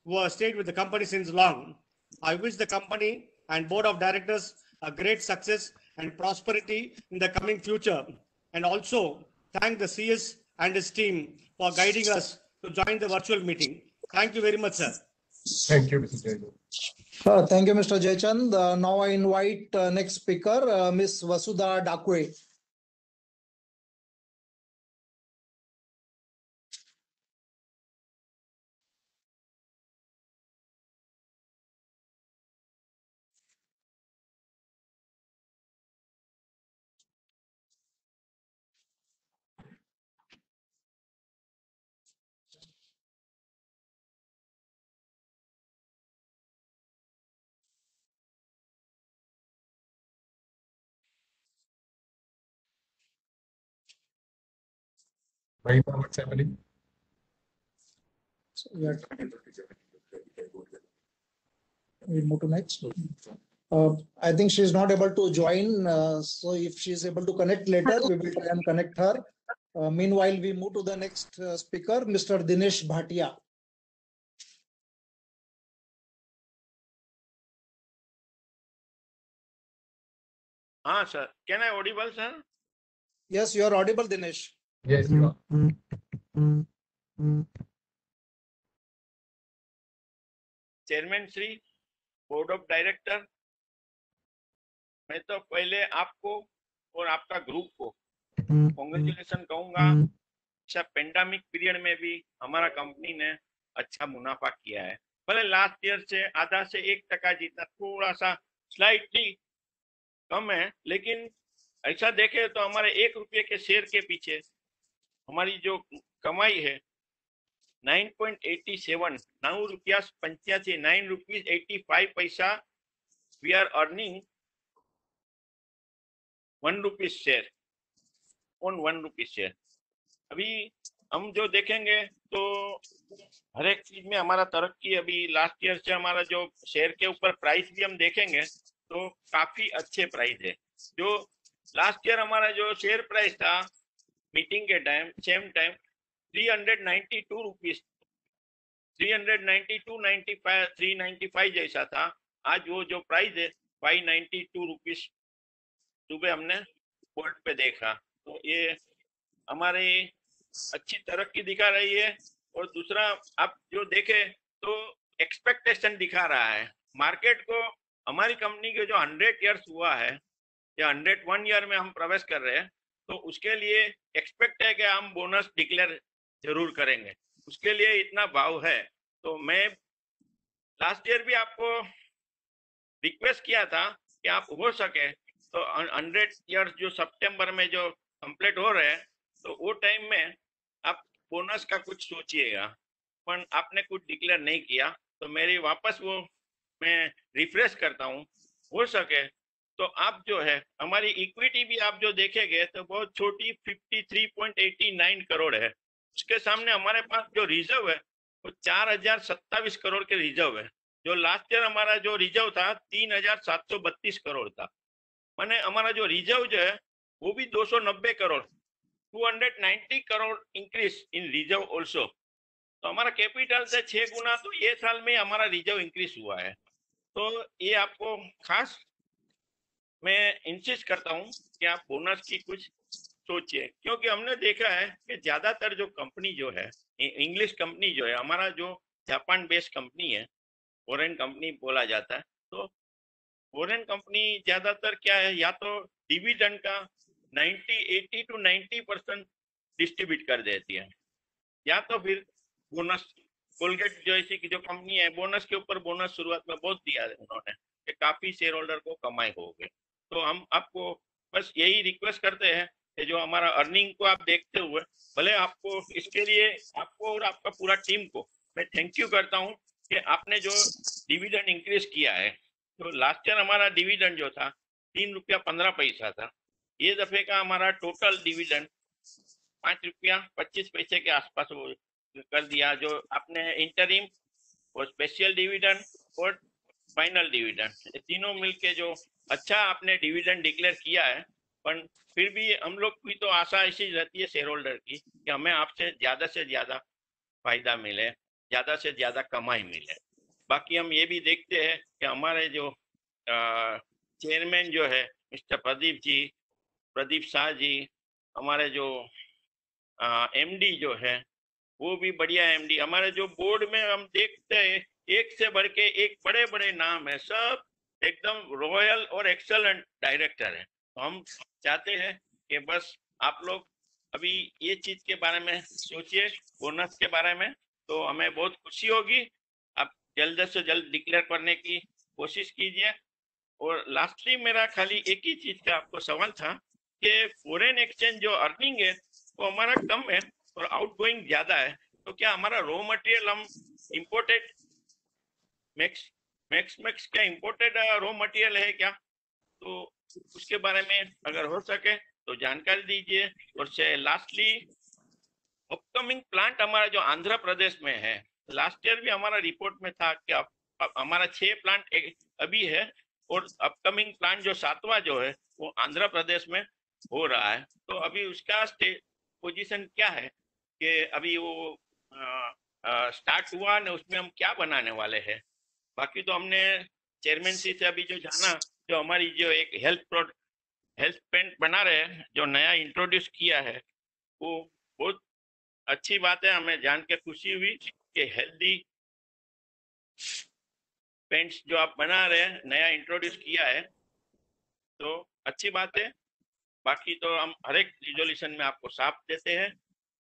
who have stayed with the company since long. I wish the company and board of directors a great success and prosperity in the coming future, and also thank the CS and his team for guiding us to join the virtual meeting. Thank you very much, sir. Thank you, Mr. Jayachand. Thank you, Mr. Jayachand. Now I invite next speaker, Ms. Vasudha Dakwe. Mahima, what's happening? So we move to next. I think she is not able to join. So if she is able to connect later, we will try and connect her. Meanwhile, we move to the next speaker, Mr. Dinesh Bhatia. Sir. Can I audible, sir? Yes, you are audible, Dinesh. Yes, you are. Chairman Shri, board of director, मैं तो पहले आपको और आपका group को congratulation कहूंगा। अच्छा pandemic period में भी हमारा कंपनी ने अच्छा मुनाफा किया है, भले लास्ट ईयर से आधा से 1% जितना थोड़ा सा स्लाइटली कम है, लेकिन ऐसा देखे तो हमारे 1 रुपये के शेयर के पीछे हमारी जो कमाई है 9.87 ₹9.85 ₹9.85 we are earning 1 rupee share on 1 rupee share. अभी हम जो देखेंगे तो हर एक चीज में हमारा तरक्की, अभी लास्ट ईयर से हमारा जो शेयर के ऊपर प्राइस भी हम देखेंगे तो काफी अच्छे प्राइस है। जो लास्ट ईयर हमारा जो शेयर प्राइस था मीटिंग के टाइम सेम टाइम 392 रुपीज 392.95 395 जैसा था। आज वो जो प्राइस है 592 रुपीज सुबह हमने बोर्ड पे देखा, तो ये हमारी अच्छी तरक्की दिखा रही है। और दूसरा आप जो देखे तो एक्सपेक्टेशन दिखा रहा है मार्केट को। हमारी कंपनी के जो 100 ईयर्स हुआ है या 101 ईयर में हम प्रवेश कर रहे हैं, तो उसके लिए एक्सपेक्ट है कि हम बोनस डिक्लेयर जरूर करेंगे, उसके लिए इतना भाव है। तो मैं लास्ट ईयर भी आपको रिक्वेस्ट किया था कि आप हो सके तो 100 ईयर्स जो सितंबर में जो कंप्लीट हो रहे हैं, तो वो टाइम में आप बोनस का कुछ सोचिएगा, पर आपने कुछ डिक्लेयर नहीं किया। तो मेरी वापस वो मैं रिफ्रेश करता हूँ, हो सके तो आप जो है हमारी इक्विटी भी आप जो देखेंगे तो बहुत छोटी 53.89 करोड़ है। उसके सामने हमारे पास जो रिजर्व है वो 4027 करोड़ के रिजर्व है। जो लास्ट ईयर हमारा जो रिजर्व था 3732 करोड़ था, माने हमारा जो रिजर्व जो है वो भी 290 crore 290 crore increase in reserve also. तो हमारा कैपिटल से 6 गुना तो ये साल में हमारा रिजर्व इंक्रीज हुआ है। तो ये आपको खास मैं इंसिस्ट करता हूँ कि आप बोनस की कुछ सोचिए, क्योंकि हमने देखा है कि ज्यादातर जो कंपनी जो है इंग्लिश कंपनी जो है, हमारा जो जापान बेस्ड कंपनी है, फॉरेन कंपनी बोला जाता है, तो फॉरेन कंपनी ज्यादातर क्या है, या तो डिविडेंड का 80 to 90% डिस्ट्रीब्यूट कर देती है, या तो फिर बोनस। कोलगेट जैसी की जो कंपनी है, बोनस के ऊपर बोनस शुरुआत में बहुत दिया है उन्होंने कि काफी शेयर होल्डर को कमाई हो गए। तो हम आपको बस यही रिक्वेस्ट करते हैं कि जो हमारा अर्निंग को आप देखते हुए, भले आपको इसके लिए आपको और आपका पूरा टीम को मैं थैंक यू करता हूं कि आपने जो डिविडेंड इंक्रीज किया है। तो लास्ट ईयर हमारा डिविडेंड जो था 3 रुपया 15 पैसा था, ये दफे का हमारा टोटल डिविडेंड 5 रुपया 25 पैसे के आसपास वो कर दिया। जो आपने इंटरिम और स्पेशल डिविडेंड और फाइनल डिविडेंड, तीनों मिलके जो अच्छा आपने डिविडेंड डिक्लेयर किया है, पर फिर भी हम लोग की तो आशा ऐसी रहती है शेयर होल्डर की कि हमें आपसे ज्यादा फायदा मिले, ज्यादा से ज्यादा कमाई मिले। बाकी हम ये भी देखते हैं कि हमारे जो चेयरमैन जो है मिस्टर प्रदीप शाह जी, हमारे जो एमडी जो है वो भी बढ़िया एमडी। हमारे जो बोर्ड में हम देखते हैं एक से बढ़ के एक बड़े बड़े नाम है, सब एकदम रॉयल और एक्सेलेंट डायरेक्टर है। तो हम चाहते हैं कि बस आप लोग अभी ये चीज के बारे में सोचिए, बोनस के बारे में, तो हमें बहुत खुशी होगी। आप जल्द से जल्द डिक्लेयर करने की कोशिश कीजिए। और लास्टली मेरा खाली एक ही चीज का आपको सवाल था कि फॉरेन एक्सचेंज जो अर्निंग है वो हमारा कम है और आउटगोइंग ज्यादा है, तो क्या हमारा रॉ मटेरियल हम इम्पोर्टेड मैक्स क्या इम्पोर्टेड रॉ मटेरियल है क्या? तो उसके बारे में अगर हो सके तो जानकारी दीजिए। और से लास्टली अपकमिंग प्लांट हमारा जो आंध्र प्रदेश में है, लास्ट ईयर भी हमारा रिपोर्ट में था कि अब हमारा 6 प्लांट अभी है और अपकमिंग प्लांट जो 7वां जो है वो आंध्र प्रदेश में हो रहा है। तो अभी उसका पोजीशन क्या है कि अभी वो स्टार्ट हुआ ना, उसमें हम क्या बनाने वाले हैं? बाकी तो हमने चेयरमैन सी से अभी जो जाना, जो हमारी जो एक हेल्थ पेंट बना रहे हैं, जो नया इंट्रोड्यूस किया है, वो बहुत अच्छी बात है। हमें जान के खुशी हुई कि हेल्दी पेंट्स जो आप बना रहे हैं, नया इंट्रोड्यूस किया है, तो अच्छी बात है। बाकी तो हम हर एक रिजोल्यूशन में आपको साथ देते हैं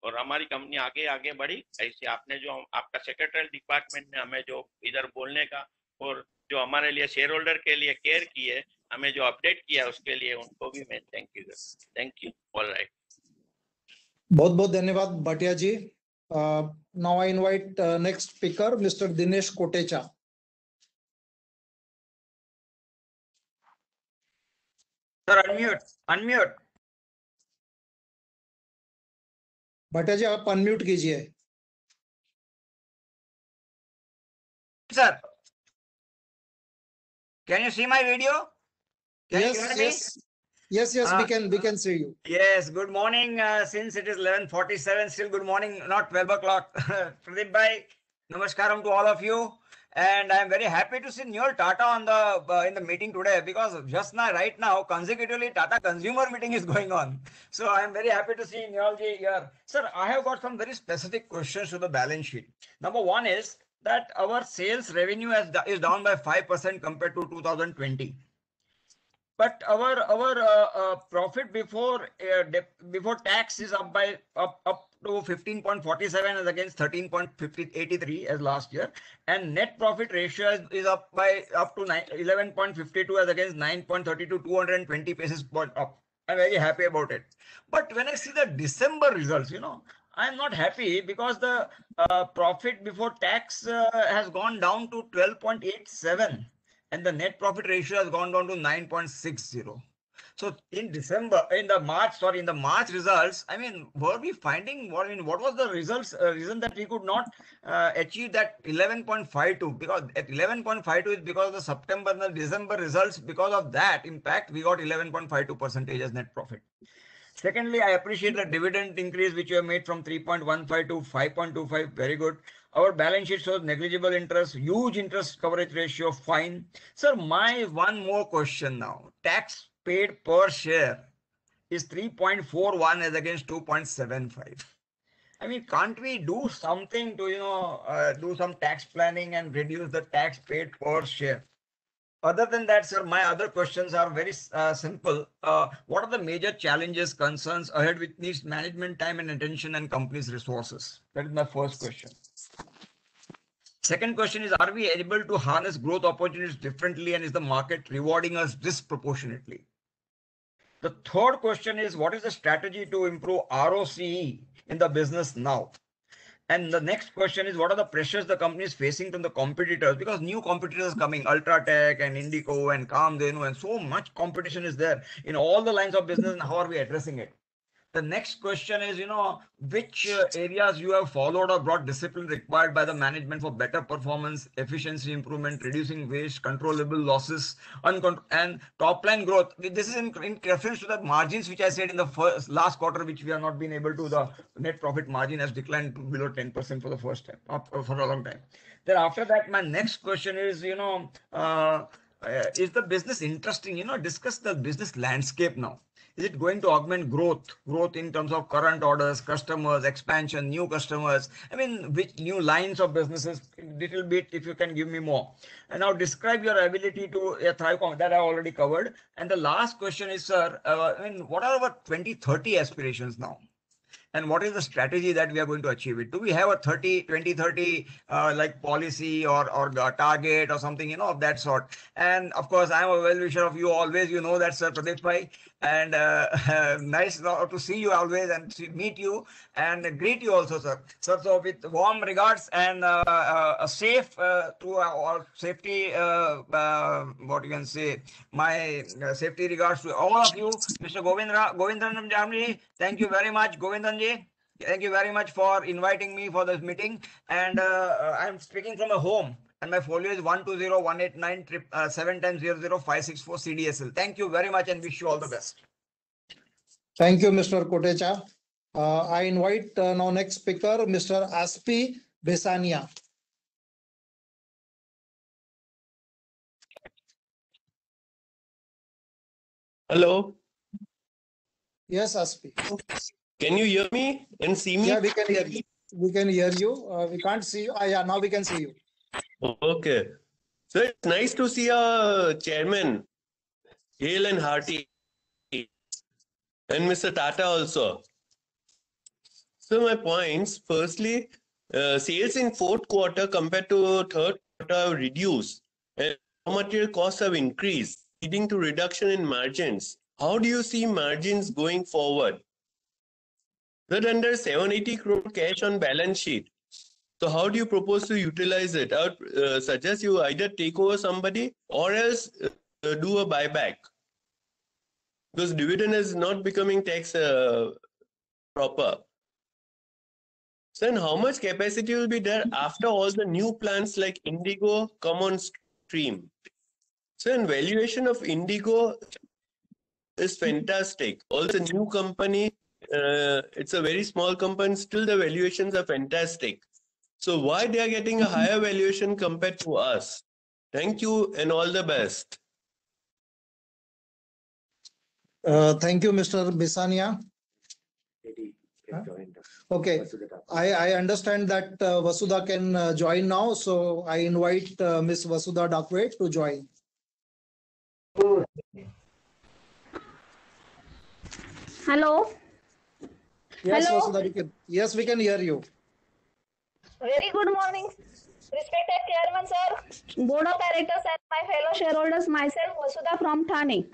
और हमारी कंपनी आगे बढ़ी। ऐसे आपने जो आपका सेक्रेटरी डिपार्टमेंट ने हमें जो इधर बोलने का और जो हमारे लिए शेयर होल्डर के लिए केयर की है, हमें जो अपडेट किया उसके लिए उनको भी मैं थैंक यू। ऑल राइट, बहुत बहुत धन्यवाद Bhatia ji. Now I invite next speaker mister Dinesh Kotecha. Sir unmute. Bhatia ji आप अनम्यूट कीजिए। Sir, can you see my video? Yes, we can see you. Yes, good morning. Since it is 11:47, still good morning, not 12 o'clock. Pradeep bhai, namaskaram to all of you. And I'm very happy to see Newell Tata on in the meeting today, because just now, right now, consecutively Tata consumer meeting is going on. So I'm very happy to see Newell ji here. Sir, I have got some very specific questions to the balance sheet. Number one is that our sales revenue is down by 5% compared to 2020. But our profit before tax is up to 15.47 as against 13.83 as last year, and net profit ratio is up to 11.52 as against 9.32, 220 basis point up. I'm very happy about it. But when I see the December results, I'm not happy, because the profit before tax has gone down to 12.87. and the net profit ratio has gone down to 9.60. So in the March results, I mean, were we finding what was the reason that we could not achieve that 11.52? Because at 11.52 is because of the September and the December results. Because of that impact, we got 11.52% as net profit. Secondly, I appreciate the dividend increase which you have made from 3.15 to 5.25. Very good. Our balance sheet shows negligible interest, huge interest coverage ratio, fine. Sir, my one more question now. Tax paid per share is 3.41 as against 2.75. I mean, can't we do something to, do some tax planning and reduce the tax paid per share? Other than that, sir, my other questions are very simple. What are the major challenges, concerns ahead which needs management time and attention and company's resources? That is my first question. Second question is, are we able to harness growth opportunities differently, and is the market rewarding us disproportionately? The third question is, what is the strategy to improve ROCE in the business now? And the next question is, what are the pressures the company is facing from the competitors? Because new competitors coming, Ultratech and Indico and Kamdenu, and so much competition is there in all the lines of business, and how are we addressing it? The next question is, which areas you have followed or brought discipline required by the management for better performance, efficiency improvement, reducing waste, controllable losses, and top line growth. This is in reference to the margins which I said in the last quarter, which we have not been able to. The net profit margin has declined to below 10% for the first time, for a long time. Then after that, my next question is, is the business interesting? Discuss the business landscape now. Is it going to augment growth in terms of current orders, customers, expansion, new customers? I mean, which new lines of businesses? Little bit, if you can give me more. And now describe your ability to thrive. That I already covered. And the last question is, sir, what are our 2030 aspirations now? And what is the strategy that we are going to achieve it? Do we have a 2030 like policy or target or something, of that sort? And of course, I am a well-wisher of you always, that, Sir Pradeep Bhai. And nice to see you always and meet you and greet you also, sir. So with warm regards and a safe to our safety, what you can say, my safety regards to all of you. Mr. Govindran Jamni, thank you very much, Govindranji. Thank you very much for inviting me for this meeting. And I'm speaking from a home. And my folio is 120-189-700-564 CDSL. Thank you very much and wish you all the best. Thank you, Mr. Kotecha. I invite now next speaker, Mr. Aspi Besania. Hello. Yes, Aspi. Can you hear me and see me? Yeah, we can hear you. We can hear you. We can't see you. Yeah, now we can see you. Okay. So it's nice to see a chairman, hale and hearty, and Mr. Tata also. So my points, firstly, sales in fourth quarter compared to third quarter have reduced and raw material costs have increased, leading to reduction in margins. How do you see margins going forward? That under 780 crore cash on balance sheet. So how do you propose to utilize it? I would suggest you either take over somebody or else do a buyback. Because dividend is not becoming tax proper. So then how much capacity will be there after all the new plants like Indigo come on stream? So then valuation of Indigo is fantastic. Also new company, it's a very small company, still the valuations are fantastic. So why they are getting a higher valuation compared to us? Thank you and all the best. Thank you, Mr. Besania. Okay, I understand that Vasudha can join now. So I invite Ms. Vasudha Dakwe to join. Hello. Yes, Hello. Vasudha, yes, we can hear you. Very good morning, respected Chairman Sir, Board of Directors and my fellow shareholders, myself Vasudha from Thane.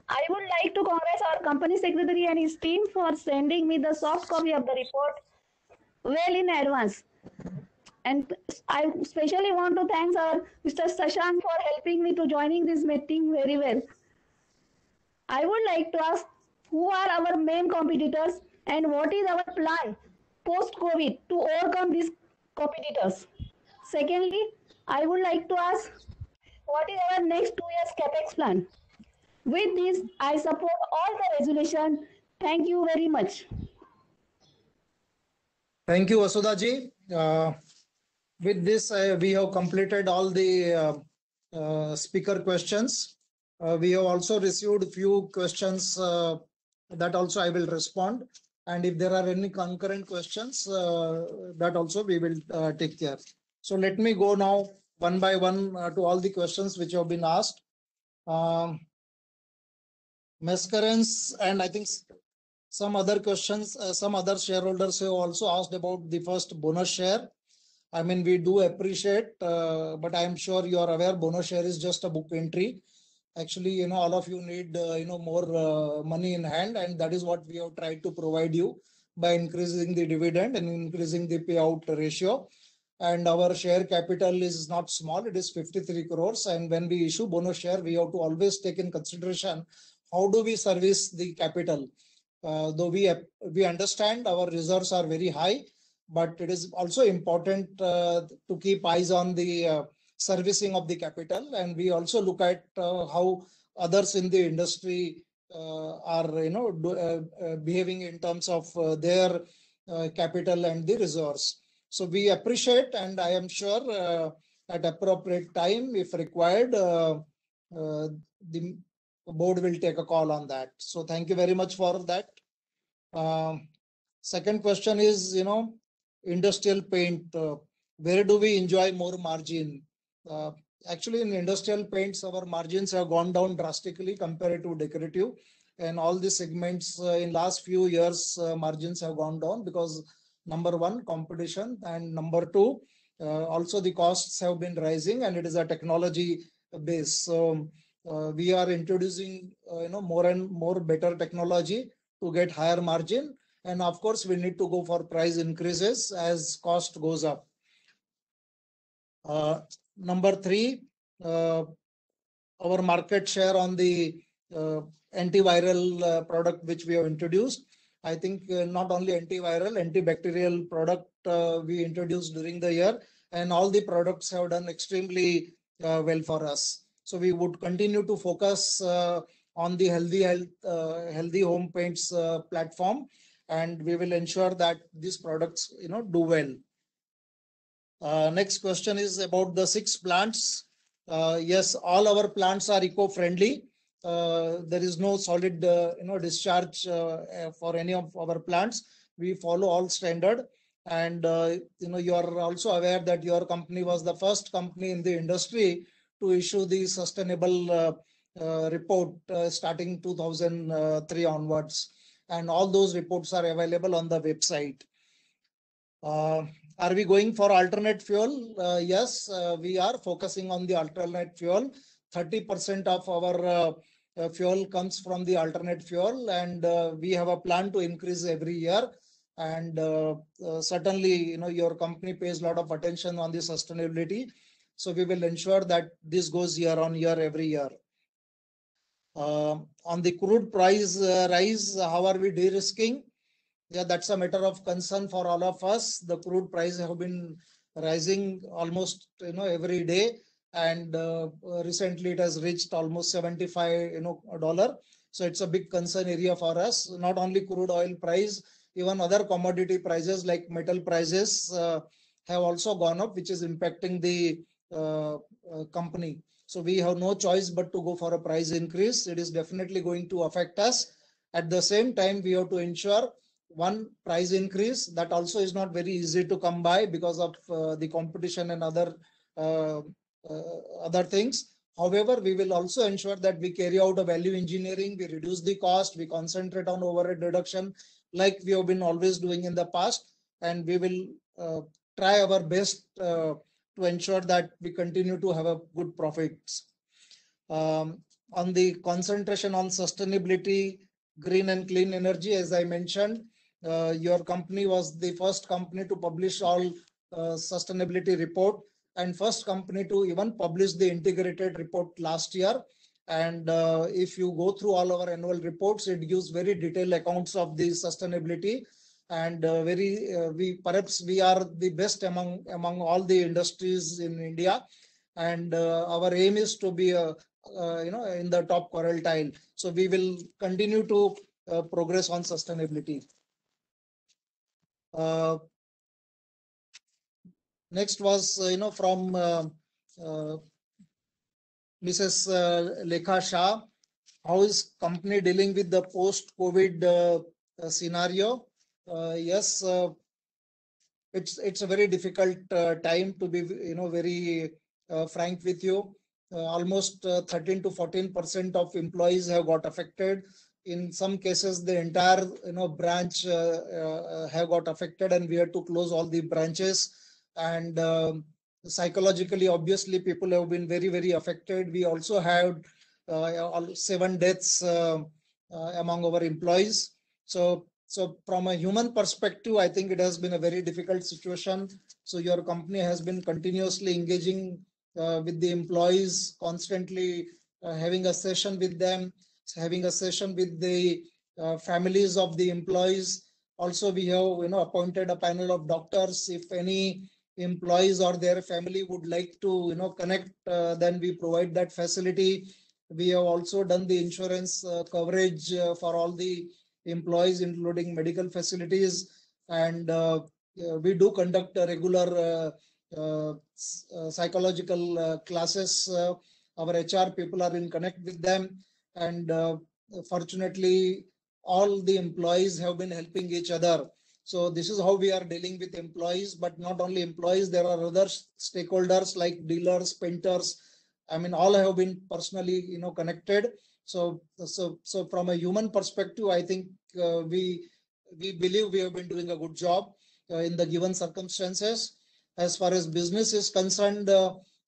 I would like to congratulate our company secretary and his team for sending me the soft copy of the report well in advance. And I especially want to thank our Mr. Sashank for helping me to joining this meeting very well. I would like to ask who are our main competitors and what is our plan post-COVID to overcome these competitors. Secondly, I would like to ask what is our next 2 years capex plan. With this, I support all the resolution. Thank you very much. Thank you, Vasudha ji. With this, we have completed all the speaker questions. We have also received few questions that also I will respond. And if there are any concurrent questions, that also we will take care. So let me go now one by one to all the questions which have been asked. Mascarens and I think some other questions, some other shareholders have also asked about the first bonus share. I mean, we do appreciate, but I am sure you are aware bonus share is just a book entry. Actually, all of you need, more money in hand, and that is what we have tried to provide you by increasing the dividend and increasing the payout ratio. And our share capital is not small; it is 53 crores. And when we issue bonus share, we have to always take in consideration how do we service the capital. Though we understand our reserves are very high, but it is also important to keep eyes on the servicing of the capital, and we also look at how others in the industry are behaving in terms of their capital and the resource. So we appreciate, and I am sure at appropriate time, if required, the board will take a call on that. So thank you very much for that. Second question is, industrial paint. Where do we enjoy more margin? Actually, in industrial paints, our margins have gone down drastically compared to decorative, and all the segments in last few years margins have gone down because number one, competition, and number two, also the costs have been rising, and it is a technology base. So we are introducing more and more better technology to get higher margin, and of course we need to go for price increases as cost goes up. Number three, our market share on the antiviral product which we have introduced. I think not only antiviral, antibacterial product we introduced during the year, and all the products have done extremely well for us. So we would continue to focus on the healthy home paints platform, and we will ensure that these products do well. Next question is about the 6 plants. Yes, all our plants are eco-friendly. There is no solid discharge for any of our plants. We follow all standard, and you are also aware that your company was the first company in the industry to issue the sustainable report starting 2003 onwards, and all those reports are available on the website. Are we going for alternate fuel? Yes, we are focusing on the alternate fuel. 30% of our fuel comes from the alternate fuel, and we have a plan to increase every year. And certainly, your company pays a lot of attention on the sustainability. So we will ensure that this goes year on year, every year. On the crude price rise, how are we de-risking? Yeah, that's a matter of concern for all of us. The crude price have been rising almost every day, and recently it has reached almost $75 So it's a big concern area for us. Not only crude oil price, even other commodity prices like metal prices have also gone up, which is impacting the company. So we have no choice but to go for a price increase. It is definitely going to affect us. At the same time, we have to ensure one price increase that also is not very easy to come by because of the competition and other things. However, we will also ensure that we carry out a value engineering, we reduce the cost, we concentrate on overhead reduction like we have been always doing in the past, and we will try our best to ensure that we continue to have a good profits. On the concentration on sustainability, green and clean energy, as I mentioned, your company was the first company to publish all sustainability report, and first company to even publish the integrated report last year. And if you go through all our annual reports, it gives very detailed accounts of the sustainability, and perhaps we are the best among all the industries in India, and our aim is to be in the top quartile. So we will continue to progress on sustainability. Next was from Mrs. Lekha Shah. How is company dealing with the post-COVID scenario? Yes, it's a very difficult time, to be very frank with you. Almost 13 to 14% of employees have got affected. In some cases, the entire branch have got affected, and we had to close all the branches. And psychologically, obviously, people have been very, very affected. We also had 7 deaths among our employees. So from a human perspective, I think it has been a very difficult situation. So your company has been continuously engaging with the employees, constantly having a session with them, having a session with the families of the employees. Also, we have appointed a panel of doctors. If any employees or their family would like to connect, then we provide that facility. We have also done the insurance coverage for all the employees, including medical facilities, and we do conduct a regular psychological classes. Our HR people are in connect with them, and fortunately, all the employees have been helping each other. So this is how we are dealing with employees, but not only employees, there are other stakeholders like dealers, painters. I mean, all have been personally, connected. So from a human perspective, I think we believe we have been doing a good job in the given circumstances. As far as business is concerned,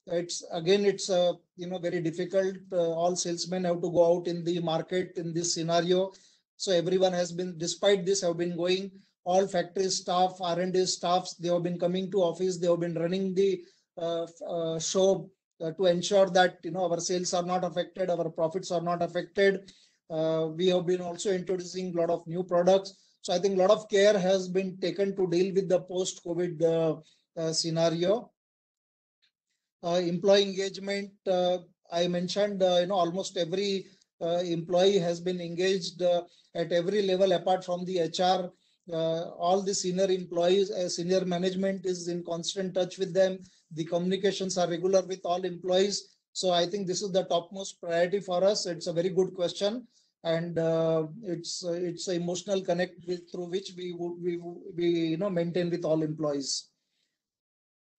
it's very difficult. All salesmen have to go out in the market in this scenario. So everyone has been, despite this, have been going. All factory staff, R&D staffs, they have been coming to office. They have been running the show to ensure that our sales are not affected, our profits are not affected. We have been also introducing a lot of new products. So I think a lot of care has been taken to deal with the post-COVID scenario. Employee engagement, I mentioned, almost every employee has been engaged at every level apart from the HR. All the senior employees, senior management is in constant touch with them. The communications are regular with all employees. So I think this is the topmost priority for us. It's a very good question, and it's an emotional connect through which we maintain with all employees.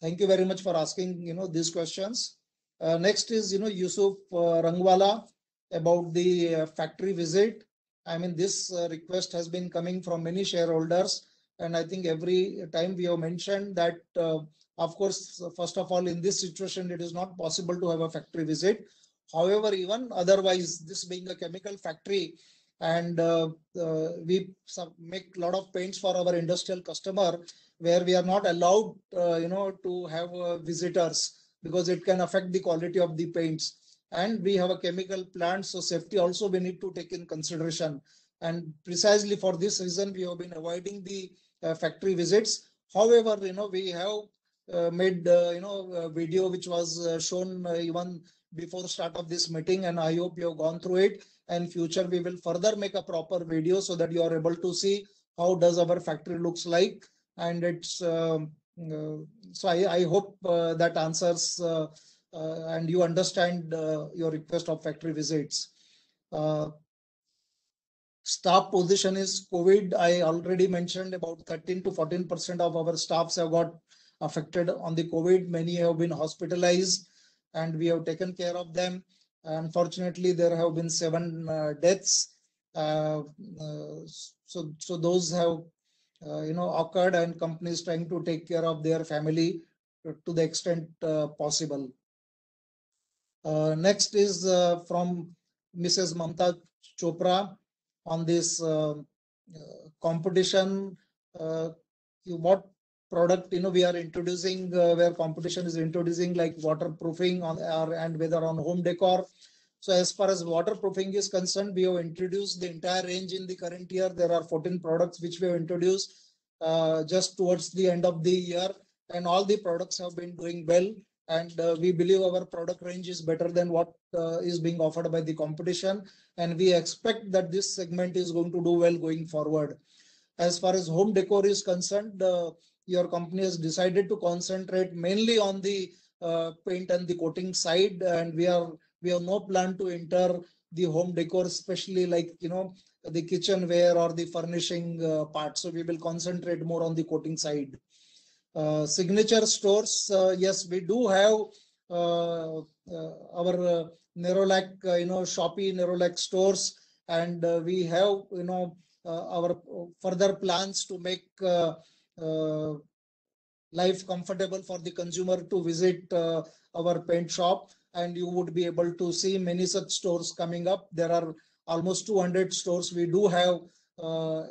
Thank you very much for asking these questions. Next is Yusuf Rangwala about the factory visit. I mean, this request has been coming from many shareholders, and I think every time we have mentioned that, of course, first of all, in this situation, it is not possible to have a factory visit. However, even otherwise, this being a chemical factory, and we make a lot of paints for our industrial customer, where we are not allowed, to have visitors because it can affect the quality of the paints. And we have a chemical plant, so safety also we need to take in consideration. And precisely for this reason, we have been avoiding the factory visits. However, we have made a video which was shown even before the start of this meeting, and I hope you have gone through it. And future we will further make a proper video so that you are able to see how does our factory looks like. And it's so I hope that answers and you understand your request of factory visits. Staff position is COVID. I already mentioned about 13 to 14% of our staffs have got affected on the COVID. Many have been hospitalized, and we have taken care of them. Unfortunately, there have been 7 deaths. So those have occurred, and companies trying to take care of their family to the extent possible. Next is from Mrs. Mamta Chopra on this competition. What product we are introducing where competition is introducing, like waterproofing and whether on home decor. So as far as waterproofing is concerned, we have introduced the entire range in the current year. There are 14 products which we have introduced just towards the end of the year, and all the products have been doing well. And we believe our product range is better than what is being offered by the competition. And we expect that this segment is going to do well going forward. As far as home decor is concerned, your company has decided to concentrate mainly on the paint and the coating side. And we have no plan to enter the home decor, especially like, the kitchenware or the furnishing part. So we will concentrate more on the coating side. Signature stores, yes, we do have our Nerolac, Shopee Nerolac stores, and we have, our further plans to make life comfortable for the consumer to visit our paint shop, and you would be able to see many such stores coming up. There are almost 200 stores we do have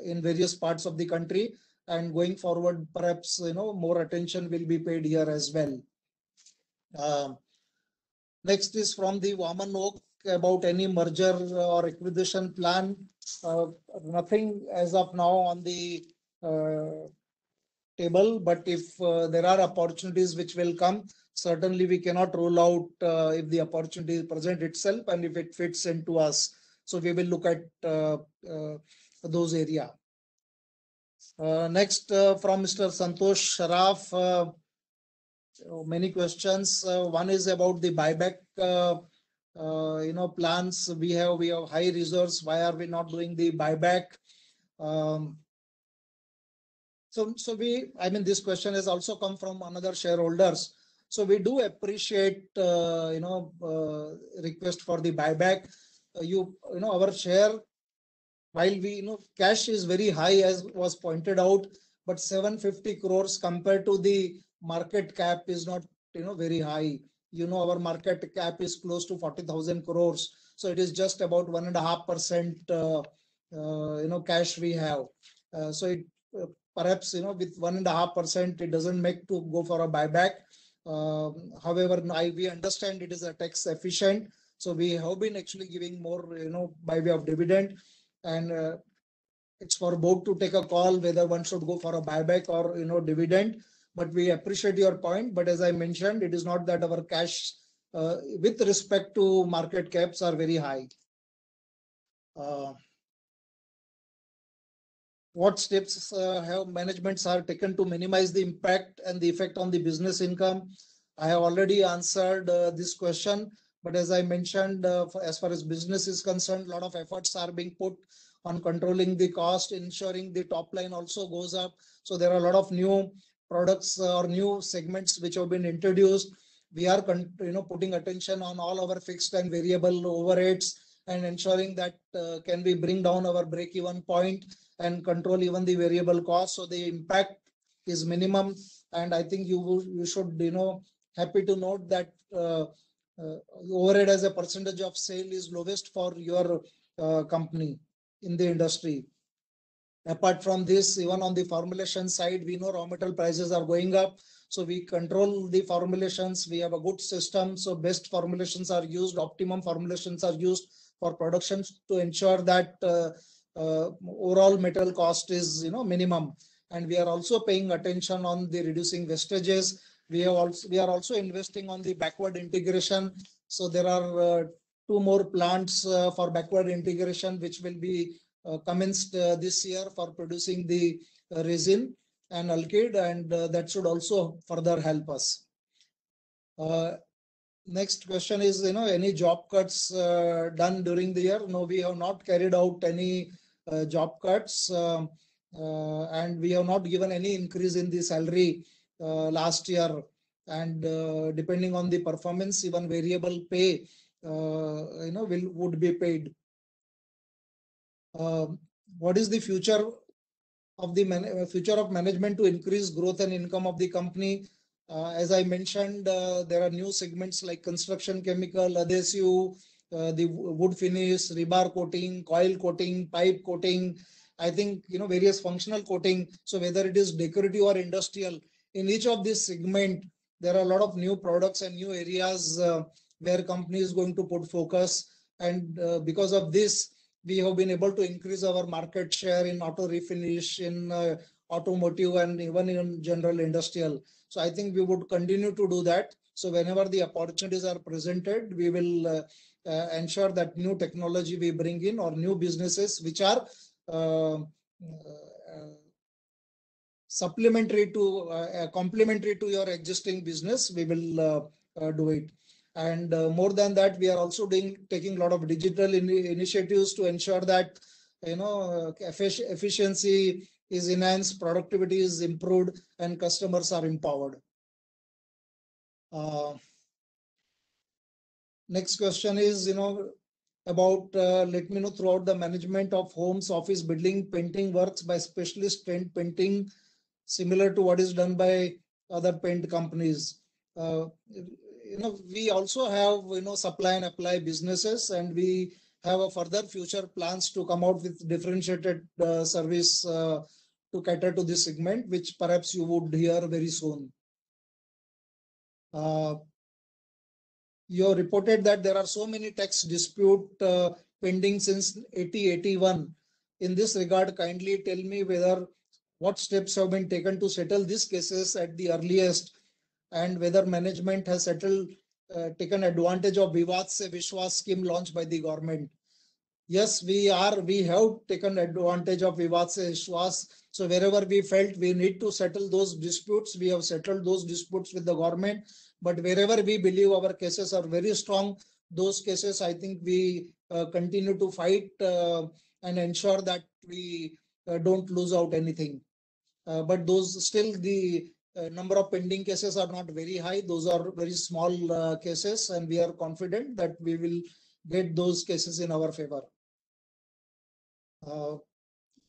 in various parts of the country. And going forward, perhaps more attention will be paid here as well. Next is from the Waman Oak about any merger or acquisition plan. Nothing as of now on the table, but if there are opportunities which will come, certainly we cannot rule out if the opportunity present itself and if it fits into us. So we will look at those areas. Next, from Mr. Santosh Sharaf, many questions. One is about the buyback, plans. We have high reserves. Why are we not doing the buyback? This question has also come from another shareholders. So we do appreciate, request for the buyback. Our share, while cash is very high as was pointed out, but 750 crores compared to the market cap is not, very high. Our market cap is close to 40,000 crores. So it is just about 1.5%, cash we have. So it perhaps, with 1.5%, it doesn't make to go for a buyback. However, we understand it is a tax efficient. So we have been actually giving more, by way of dividend, and it's for board to take a call whether one should go for a buyback or, dividend. But we appreciate your point. But as I mentioned, it is not that our cash, with respect to market caps, are very high. What steps have managements are taken to minimize the impact and the effect on the business income? I have already answered this question, but as I mentioned, as far as business is concerned, a lot of efforts are being put on controlling the cost, ensuring the top line also goes up. So there are a lot of new products or new segments which have been introduced. We are, putting attention on all our fixed and variable overheads and ensuring that can we bring down our break-even point and control even the variable cost. So the impact is minimum. And I think you should, happy to note that overhead as a percentage of sale is lowest for your company in the industry. Apart from this, even on the formulation side, we know raw material prices are going up. So we control the formulations. We have a good system. So best formulations are used, optimum formulations are used for production to ensure that overall material cost is, minimum. And we are also paying attention on the reducing wastages. We are also investing on the backward integration. So there are 2 more plants for backward integration, which will be commenced this year for producing the resin and alkyd, and that should also further help us. Next question is, any job cuts done during the year? No, we have not carried out any job cuts, and we have not given any increase in the salary last year. And depending on the performance, even variable pay, would be paid. What is the future of management to increase growth and income of the company? As I mentioned, there are new segments like construction chemical, adhesive, the wood finish, rebar coating, coil coating, pipe coating. I think, various functional coating. So whether it is decorative or industrial, in each of this segment, there are a lot of new products and new areas where company is going to put focus. And because of this, we have been able to increase our market share in auto refinish, in automotive, and even in general industrial. So I think we would continue to do that. So whenever the opportunities are presented, we will ensure that new technology we bring in or new businesses which are complementary to your existing business, we will do it. And more than that, we are also taking a lot of digital initiatives to ensure that, efficiency is enhanced, productivity is improved, and customers are empowered. Next question is, about let me know throughout the management of homes, office, building, painting works by specialist paint painting, similar to what is done by other paint companies. We also have, supply and apply businesses, and we have a further future plans to come out with differentiated service to cater to this segment, which perhaps you would hear very soon. you reported that there are so many tax dispute pending since 8081. In this regard, kindly tell me whether what steps have been taken to settle these cases at the earliest, and whether management has taken advantage of Vivad Se Vishwas scheme launched by the government. Yes, we have taken advantage of Vivad Se Vishwas. So wherever we felt we need to settle those disputes, we have settled those disputes with the government. But wherever we believe our cases are very strong, those cases, I think we continue to fight and ensure that we don't lose out anything. But those still the number of pending cases are not very high. Those are very small cases, and we are confident that we will get those cases in our favor.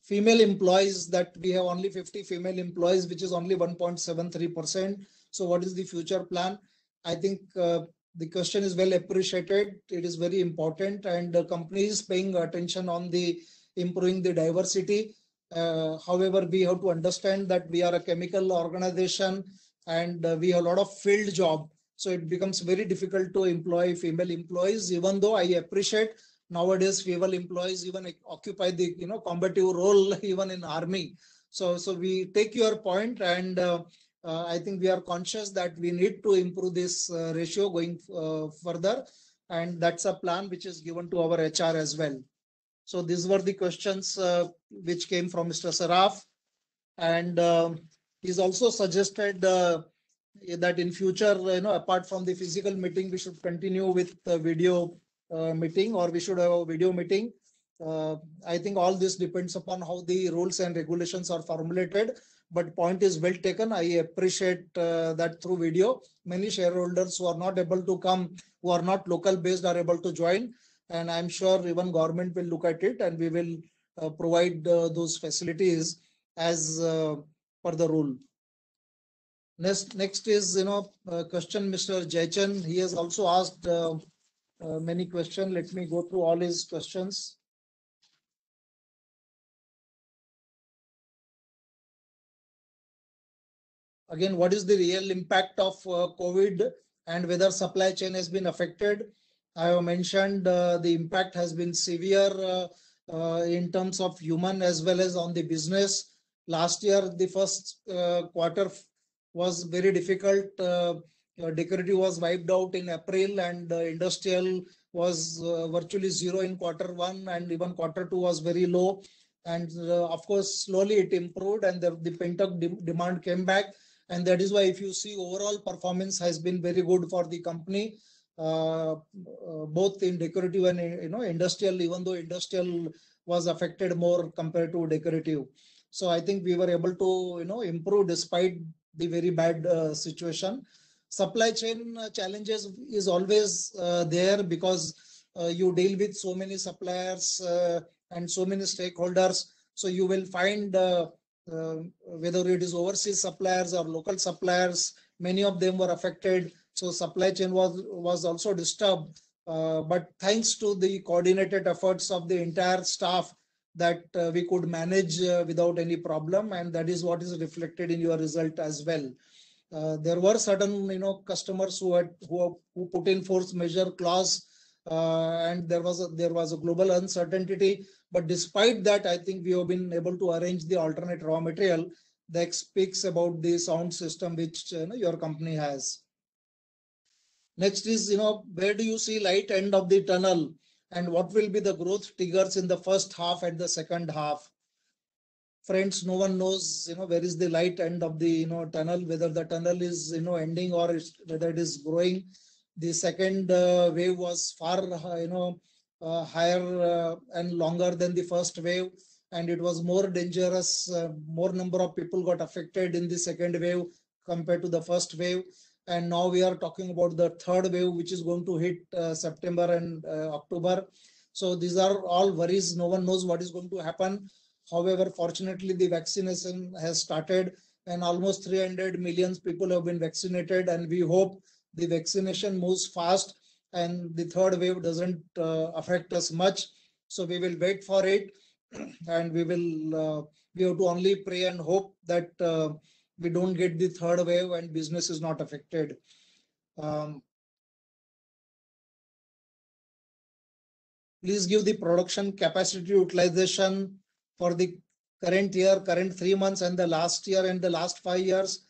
Female employees, that we have only 50 female employees, which is only 1.73%. So what is the future plan? I think the question is well appreciated. It is very important, and the company is paying attention on the improving the diversity. However, we have to understand that we are a chemical organization, and we have a lot of field job. So it becomes very difficult to employ female employees, even though I appreciate nowadays female employees even occupy the combative role even in army. So we take your point, and I think we are conscious that we need to improve this ratio going further, and that's a plan which is given to our HR as well. So these were the questions which came from Mr. Saraf, and he's also suggested that in future, apart from the physical meeting, we should continue with the video meeting, or we should have a video meeting. I think all this depends upon how the rules and regulations are formulated, but point is well taken. I appreciate that through video, many shareholders who are not able to come, who are not local based, are able to join. And I'm sure even government will look at it, and we will provide those facilities as per the rule. Next is, question Mr. Jaychan. He has also asked many questions. Let me go through all his questions. Again, what is the real impact of COVID and whether supply chain has been affected? I have mentioned the impact has been severe in terms of human as well as on the business. Last year, the first quarter was very difficult. Decorative was wiped out in April, and industrial was virtually zero in Q1, and even Q2 was very low. And of course, slowly it improved, and the pent-up demand came back. And that is why, if you see, overall performance has been very good for the company, both in decorative and industrial, even though industrial was affected more compared to decorative. So I think we were able to improve despite the very bad situation. Supply chain challenges is always there, because you deal with so many suppliers and so many stakeholders. So you will find whether it is overseas suppliers or local suppliers, many of them were affected. So supply chain was also disturbed. But thanks to the coordinated efforts of the entire staff, that we could manage without any problem, and that is what is reflected in your result as well. There were certain customers who put in force majeure clause, and there was a global uncertainty. But despite that, I think we have been able to arrange the alternate raw material. That speaks about the sound system which your company has. Next is, where do you see light end of the tunnel, and what will be the growth triggers in the first half and the second half? Friends, no one knows, where is the light end of the tunnel, whether the tunnel is ending or whether it is growing. The second wave was far higher and longer than the first wave, and it was more dangerous. More number of people got affected in the second wave compared to the first wave. And now we are talking about the third wave, which is going to hit September and October. So these are all worries. No one knows what is going to happen. However, fortunately, the vaccination has started, and almost 300 million people have been vaccinated. And we hope the vaccination moves fast and the third wave doesn't affect us much. So we will wait for it, and we have to only pray and hope that we don't get the third wave and business is not affected. Please give the production capacity utilization for the current year, current 3 months, and the last year and the last 5 years.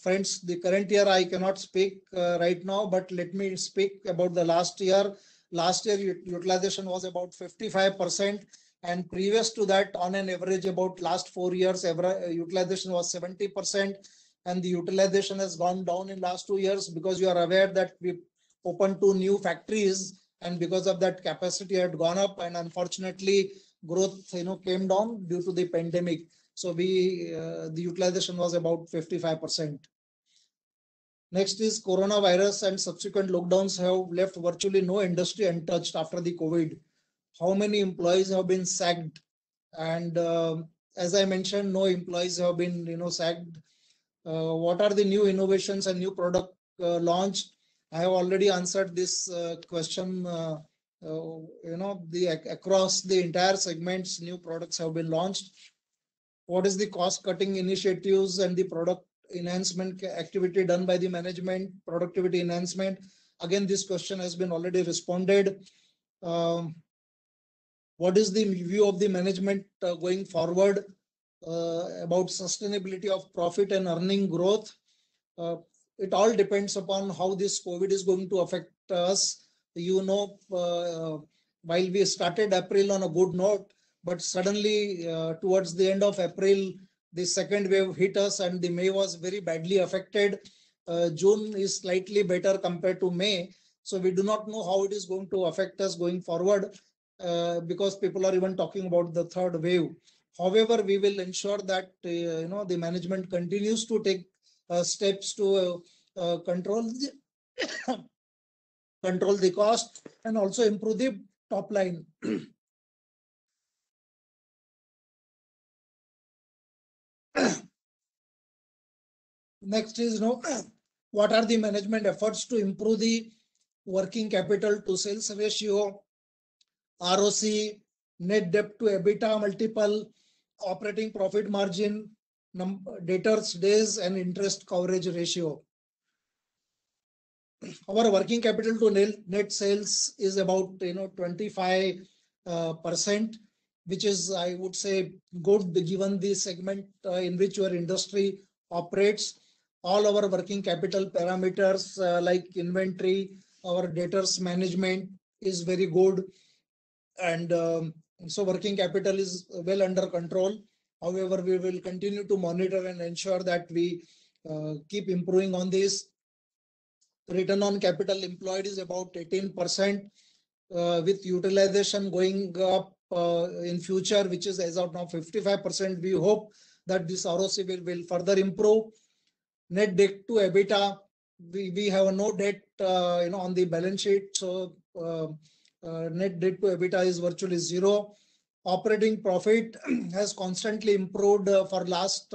Friends, the current year I cannot speak right now, but let me speak about the last year. Last year utilization was about 55%, and previous to that, on an average, about last 4 years, utilization was 70%, and the utilization has gone down in last 2 years because you are aware that we opened 2 new factories, and because of that, capacity had gone up, and unfortunately, growth came down due to the pandemic. So the utilization was about 55%. Next is coronavirus and subsequent lockdowns have left virtually no industry untouched after the COVID. How many employees have been sacked? And as I mentioned, no employees have been sacked. What are the new innovations and new product launched? I have already answered this question. Across the entire segments, new products have been launched. What is the cost cutting initiatives and the product enhancement activity done by the management, productivity enhancement? Again, this question has been already responded. What is the view of the management going forward about sustainability of profit and earning growth? It all depends upon how this COVID is going to affect us. While we started April on a good note, but suddenly towards the end of April, the second wave hit us and the May was very badly affected. June is slightly better compared to May. So we do not know how it is going to affect us going forward because people are even talking about the third wave. However, we will ensure that the management continues to take steps to control the cost and also improve the top line. Next is what are the management efforts to improve the working capital to sales ratio, ROC, net debt to EBITDA multiple, operating profit margin, debtors days, and interest coverage ratio. Our working capital to net sales is about 25%, which is, I would say, good given the segment in which your industry operates. All our working capital parameters like inventory, our debtors management is very good, and so working capital is well under control. However, we will continue to monitor and ensure that we keep improving on this. Return on capital employed is about 18%, with utilization going up in future, which is as of now 55%. We hope that this ROC will further improve. Net debt to EBITDA, we have no debt on the balance sheet, so net debt to EBITDA is virtually zero. Operating profit has constantly improved for last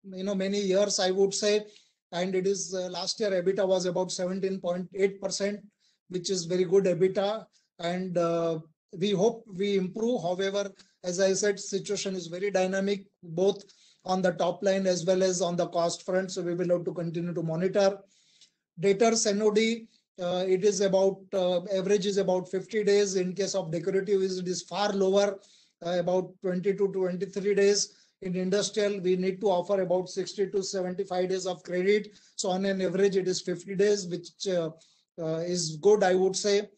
many years, I would say, and it is last year EBITDA was about 17.8%, which is very good EBITDA, and we hope we improve. However, as I said, situation is very dynamic, both on the top line as well as on the cost front, so we will have to continue to monitor. Debtors NOD, it is about average is about 50 days. In case of decorative, it is far lower, about 20 to 23 days. In industrial, we need to offer about 60 to 75 days of credit. So on an average, it is 50 days, which is good, I would say.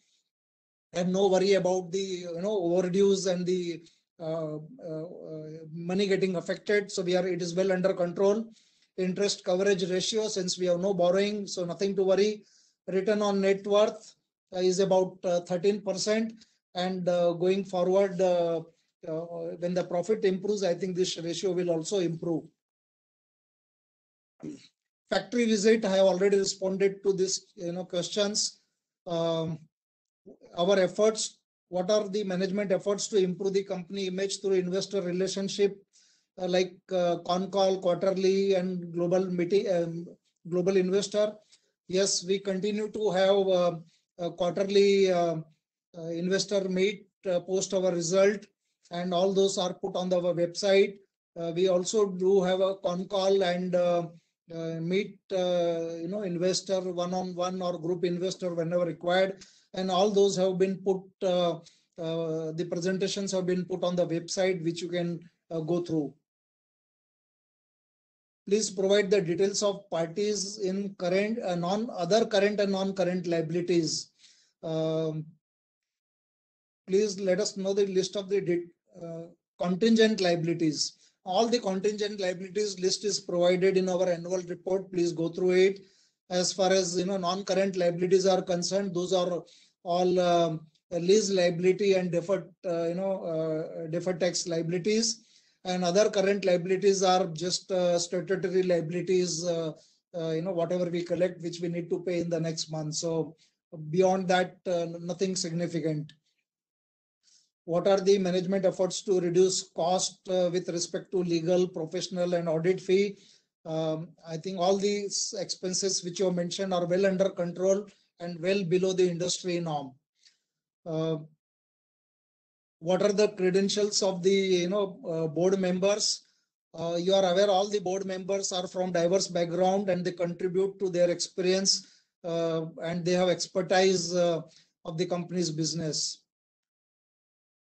And no worry about the overdues and the money getting affected. So it is well under control. Interest coverage ratio, since we have no borrowing, so nothing to worry. Return on net worth is about 13%, and going forward, when the profit improves, I think this ratio will also improve. Factory visit, I have already responded to this questions. Our efforts, what are the management efforts to improve the company image through investor relationship like con call, quarterly, and global meeting, global investor? Yes, we continue to have a quarterly investor meet, post our result, and all those are put on our website. We also do have a con call and meet investor one-on-one or group investor whenever required. and all those have been put, the presentations have been put on the website, which you can go through. Please provide the details of parties in current, other current and non-current liabilities. Please let us know the list of the contingent liabilities. All the contingent liabilities list is provided in our annual report. Please go through it. As far as non-current liabilities are concerned, those are all lease liability and deferred deferred tax liabilities. And other current liabilities are just statutory liabilities, whatever we collect, which we need to pay in the next month. So beyond that, nothing significant. What are the management efforts to reduce cost with respect to legal, professional, and audit fee? I think all these expenses which you mentioned are well under control and well below the industry norm. What are the credentials of the board members? You are aware all the board members are from diverse background and they contribute to their experience and they have expertise of the company's business.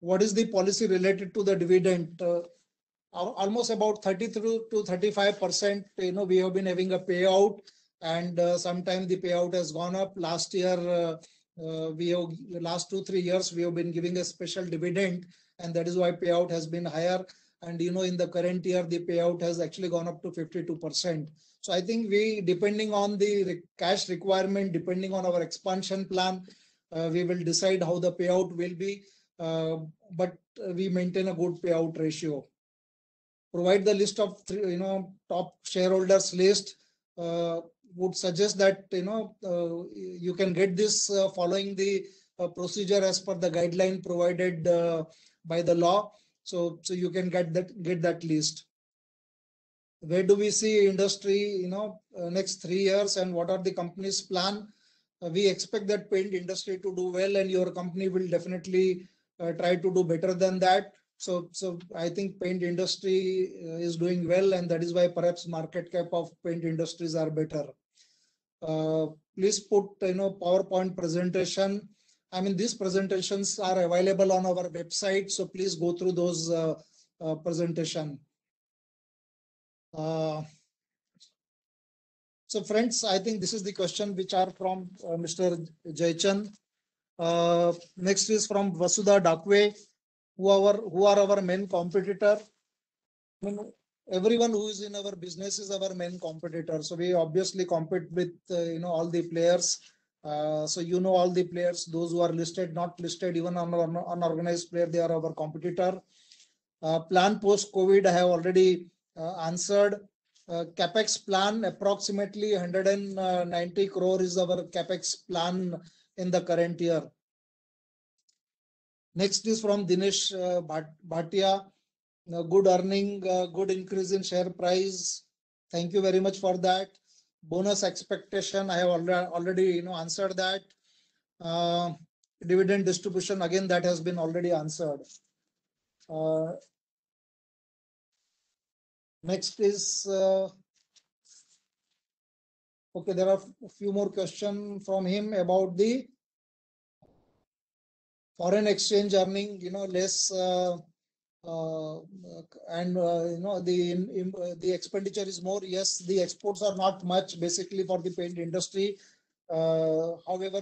What is the policy related to the dividend? Almost about 33 to 35%, we have been having a payout, and sometime the payout has gone up. Last year, last 2-3 years, we have been giving a special dividend, and that is why payout has been higher. And in the current year, the payout has actually gone up to 52%. So I think depending on the cash requirement, depending on our expansion plan, we will decide how the payout will be. But we maintain a good payout ratio. Provide the list of top shareholders list. Would suggest that you can get this following the procedure as per the guideline provided by the law. So you can get that list. Where do we see industry next 3 years, and what are the company's plan? We expect that paint industry to do well, and your company will definitely try to do better than that. So I think paint industry is doing well, and that is why perhaps market cap of paint industries are better. Please put PowerPoint presentation. I mean, these presentations are available on our website, so please go through those presentation. So friends, I think this is the question which are from Mr. Jaychand. Next is from Vasudha Dakwe, who are our main competitor. Everyone who is in our business is our main competitor. So we obviously compete with all the players. So all the players, those who are listed, not listed, even unorganized player, they are our competitor. Plan post-COVID, I have already answered. Capex plan, approximately 190 crore is our Capex plan in the current year. Next is from Dinesh Bhatia. Good earning, good increase in share price. Thank you very much for that. Bonus expectation, I have already answered that. Dividend distribution, again, that has been already answered. Next is, okay, there are a few more questions from him about the foreign exchange earning, less, and the expenditure is more. Yes, the exports are not much basically for the paint industry. However,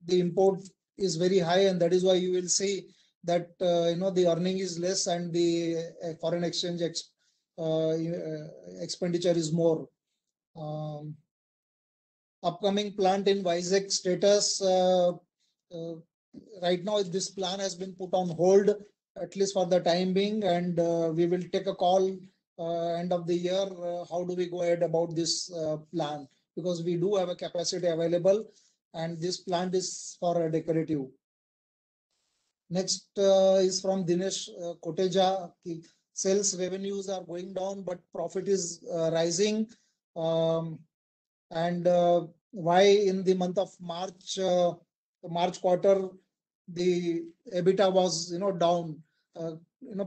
the import is very high, and that is why you will see that the earning is less and the foreign exchange expenditure is more. Upcoming plant in Vizag status. Right now, this plan has been put on hold, at least for the time being, and we will take a call end of the year. How do we go ahead about this plan? Because we do have a capacity available, and this plant is for a decorative. Next is from Dinesh Koteja. Sales revenues are going down, but profit is rising. And why in the month of March, March quarter, the EBITDA was down.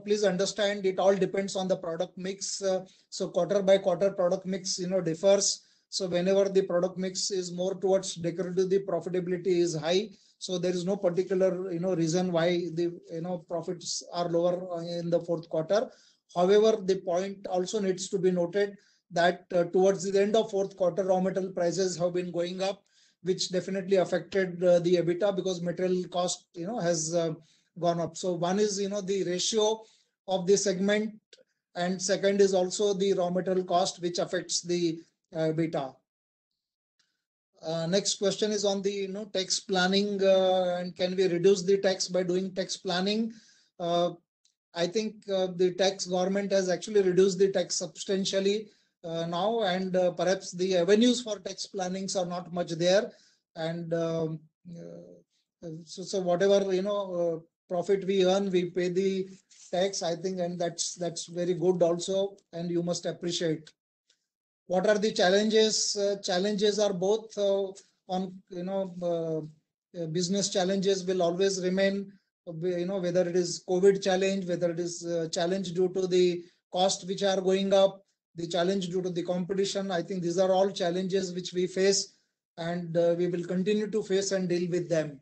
Please understand, it all depends on the product mix. So quarter by quarter product mix differs. So whenever the product mix is more towards decorative, the profitability is high. So there is no particular, reason why the, profits are lower in the fourth quarter. However, the point also needs to be noted that towards the end of fourth quarter, raw material prices have been going up, which definitely affected the EBITDA because material cost, has gone up. So one is, the ratio of the segment, and second is also the raw material cost, which affects the EBITDA. Next question is on the tax planning, and can we reduce the tax by doing tax planning? I think the tax government has actually reduced the tax substantially now, and perhaps the avenues for tax plannings are not much there. And so whatever profit we earn, we pay the tax, I think, and that's very good also, and you must appreciate. What are the challenges? Challenges are both on business challenges will always remain, whether it is COVID challenge, whether it is challenge due to the cost which are going up, the challenge due to the competition. I think these are all challenges which we face, and we will continue to face and deal with them.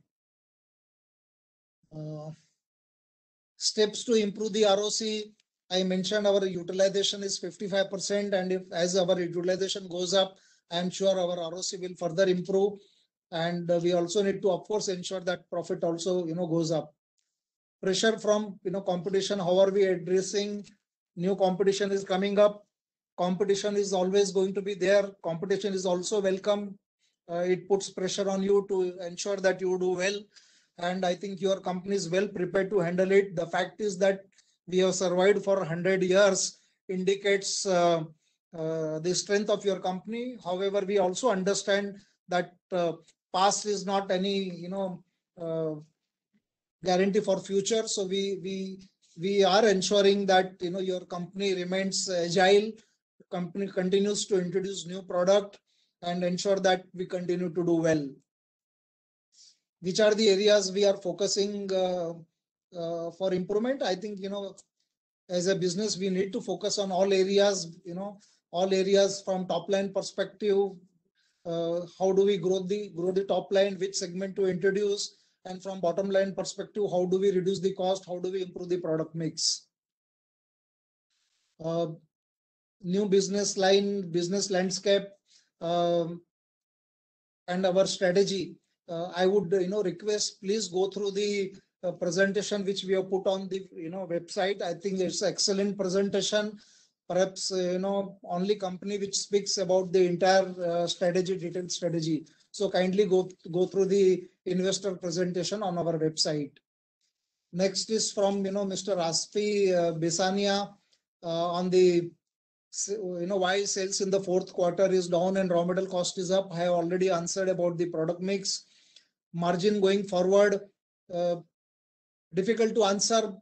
Steps to improve the ROC. I mentioned our utilization is 55%, and if as our utilization goes up, I am sure our ROC will further improve. And we also need to, of course, ensure that profit also goes up. Pressure from competition. How are we addressing? New competition is coming up. Competition is always going to be there. Competition is also welcome. It puts pressure on you to ensure that you do well. And I think your company is well prepared to handle it. The fact is that we have survived for 100 years indicates the strength of your company. However, we also understand that past is not any guarantee for future. So we are ensuring that your company remains agile. Company continues to introduce new product and ensure that we continue to do well. Which are the areas we are focusing for improvement? I think, as a business, we need to focus on all areas, all areas from top line perspective. How do we grow the top line, which segment to introduce, and from bottom line perspective, how do we reduce the cost? How do we improve the product mix? New business line, business landscape, and our strategy. I would request, please go through the presentation which we have put on the website. I think it's an excellent presentation. Perhaps only company which speaks about the entire strategy, detailed strategy. So kindly go through the investor presentation on our website. Next is from Mr. Aspi Bisania on the why sales in the fourth quarter is down and raw material cost is up. I have already answered about the product mix. Margin going forward, difficult to answer.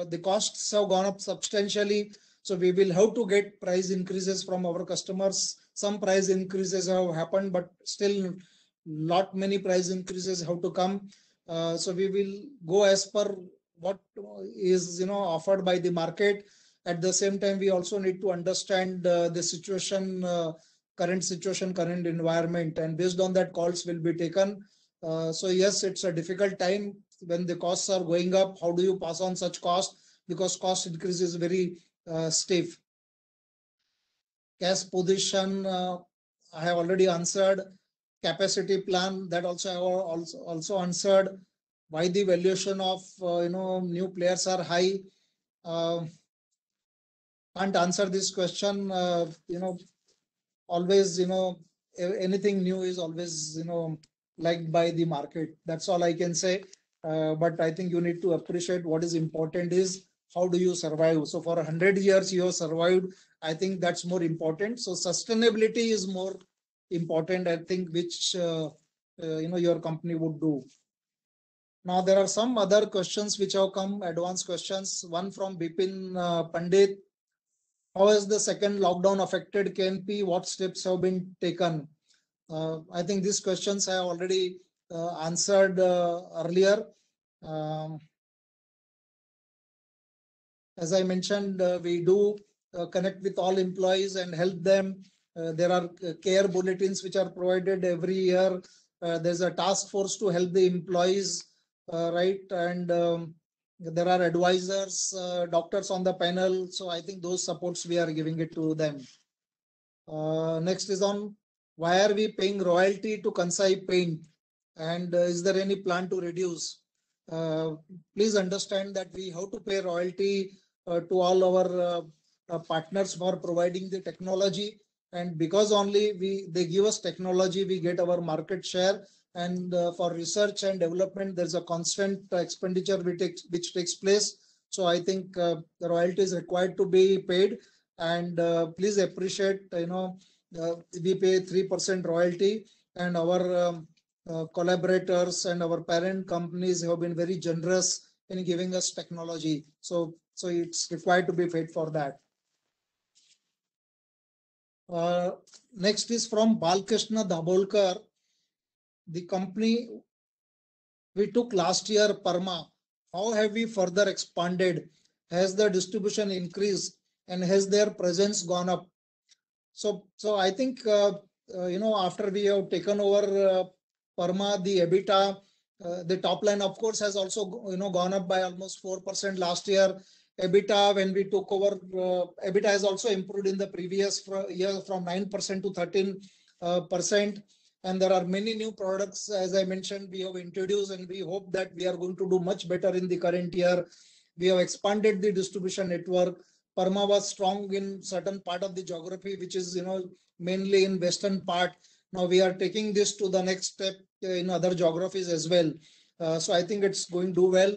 The costs have gone up substantially. So we will have to get price increases from our customers. Some price increases have happened, but still not many price increases have to come. So we will go as per what is offered by the market. At the same time, we also need to understand the situation, current situation, current environment, and based on that, calls will be taken. So yes, it's a difficult time when the costs are going up. How do you pass on such cost? Because cost increase is very stiff. Cash position, I have already answered. Capacity plan, that also I have also answered. Why the valuation of new players are high? Can't answer this question. Always anything new is always liked by the market. That's all I can say. But I think you need to appreciate what is important is how do you survive. So for 100 years you have survived. I think that's more important. So sustainability is more important, I think, which your company would do. Now there are some other questions which have come, advanced questions. One from Bipin Pandit. How has the second lockdown affected KNP? What steps have been taken? I think these questions I have already answered earlier. As I mentioned, we do connect with all employees and help them There are care bulletins which are provided every year. There's a task force to help the employees, right? And there are advisors, doctors on the panel. So I think those supports we are giving it to them. Next is on why are we paying royalty to Kansai Paint, and is there any plan to reduce? Please understand that we have to pay royalty to all our partners for providing the technology, and because only they give us technology, we get our market share. And for research and development, there's a constant expenditure which takes place. So I think the royalty is required to be paid. And please appreciate, we pay 3% royalty, and our collaborators and our parent companies have been very generous in giving us technology. So it's required to be paid for that. Next is from Balkrishna Dabolkar. The company we took last year, Parma, how have we further expanded? Has the distribution increased and has their presence gone up? So I think, after we have taken over Parma, the EBITDA, the top line, of course, has also, gone up by almost 4% last year. EBITDA, when we took over, EBITDA has also improved in the previous year from 9% to 13%. And there are many new products, as I mentioned, we have introduced, and we hope that we are going to do much better in the current year. We have expanded the distribution network. Parma was strong in certain part of the geography, which is, mainly in western part. Now we are taking this to the next step in other geographies as well. So I think it's going to do well.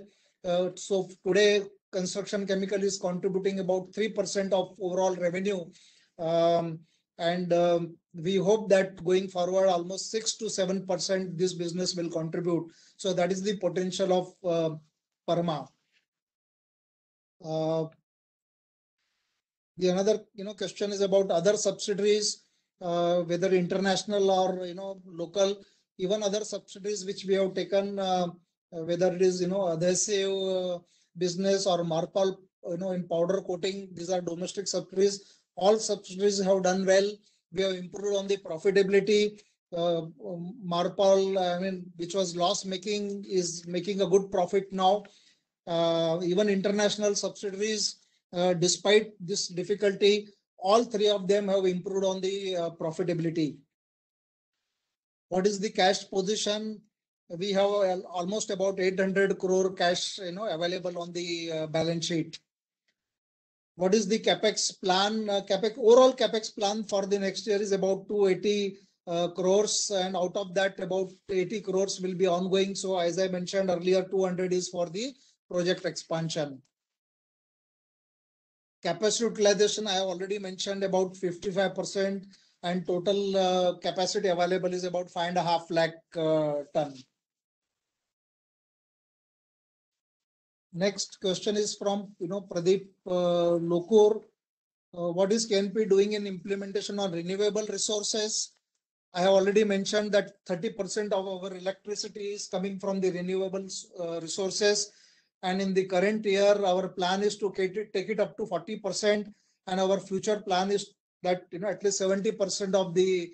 So today, construction chemical is contributing about 3% of overall revenue. And we hope that going forward, almost 6 to 7% this business will contribute. So that is the potential of Parma. The another question is about other subsidiaries, whether international or local, even other subsidiaries which we have taken, whether it is adhesive business or Marpol in powder coating. These are domestic subsidiaries. All subsidiaries have done well. We have improved on the profitability. Marpol, which was loss making, is making a good profit now. Even international subsidiaries, despite this difficulty, all three of them have improved on the profitability. What is the cash position? We have almost about 800 crore cash available on the balance sheet. What is the capex plan? Overall capex plan for the next year is about 280 crores, and out of that about 80 crores will be ongoing. So as I mentioned earlier, 200 is for the project expansion. Capacity utilization, I have already mentioned, about 55%, and total capacity available is about 5.5 lakh ton. Next question is from Pradeep Lokur. What is KNP doing in implementation on renewable resources? I have already mentioned that 30% of our electricity is coming from the renewable resources. And in the current year, our plan is to take it up to 40%. And our future plan is that at least 70% of the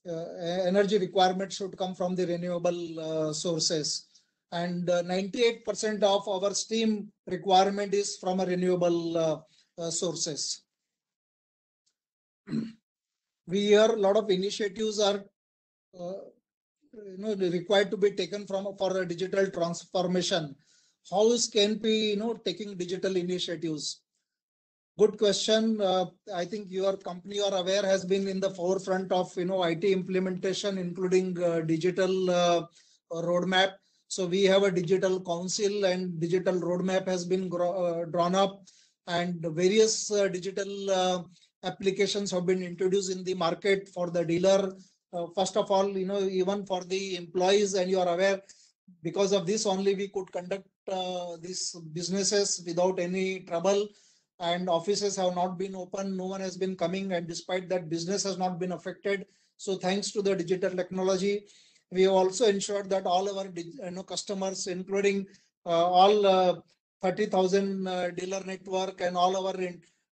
energy requirement should come from the renewable sources. And 98% of our steam requirement is from a renewable sources. We hear a lot of initiatives are required to be taken for a digital transformation. How is KNP taking digital initiatives? Good question. I think your company, you are aware, has been in the forefront of IT implementation, including digital roadmap. So we have a digital council, and digital roadmap has been drawn up, and various digital applications have been introduced in the market for the dealer. First of all, even for the employees, and you are aware, because of this only we could conduct these businesses without any trouble, and offices have not been open, no one has been coming, and despite that, business has not been affected. So thanks to the digital technology, we have also ensured that all our customers, including all 30,000 dealer network and all our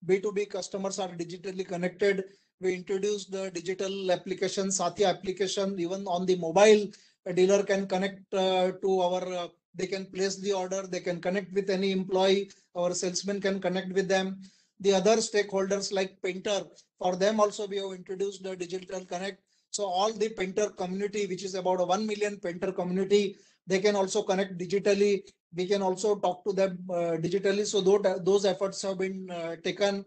B2B customers, are digitally connected. We introduced the digital application, Sathya application. Even on the mobile, a dealer can connect to our, they can place the order, they can connect with any employee, our salesman can connect with them. The other stakeholders like painter, for them also we have introduced the digital connect. So all the painter community, which is about a 1 million painter community, they can also connect digitally. We can also talk to them digitally. So those efforts have been taken.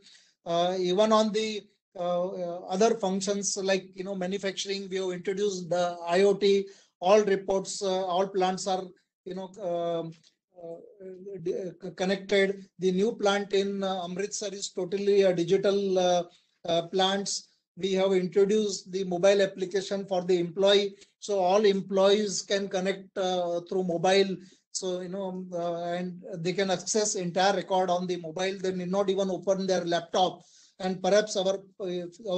Even on the other functions like manufacturing, we have introduced the IoT. All reports, all plants are connected. The new plant in Amritsar is totally a digital plants. We have introduced the mobile application for the employee, so all employees can connect through mobile. So and they can access entire record on the mobile. They need not even open their laptop. And perhaps our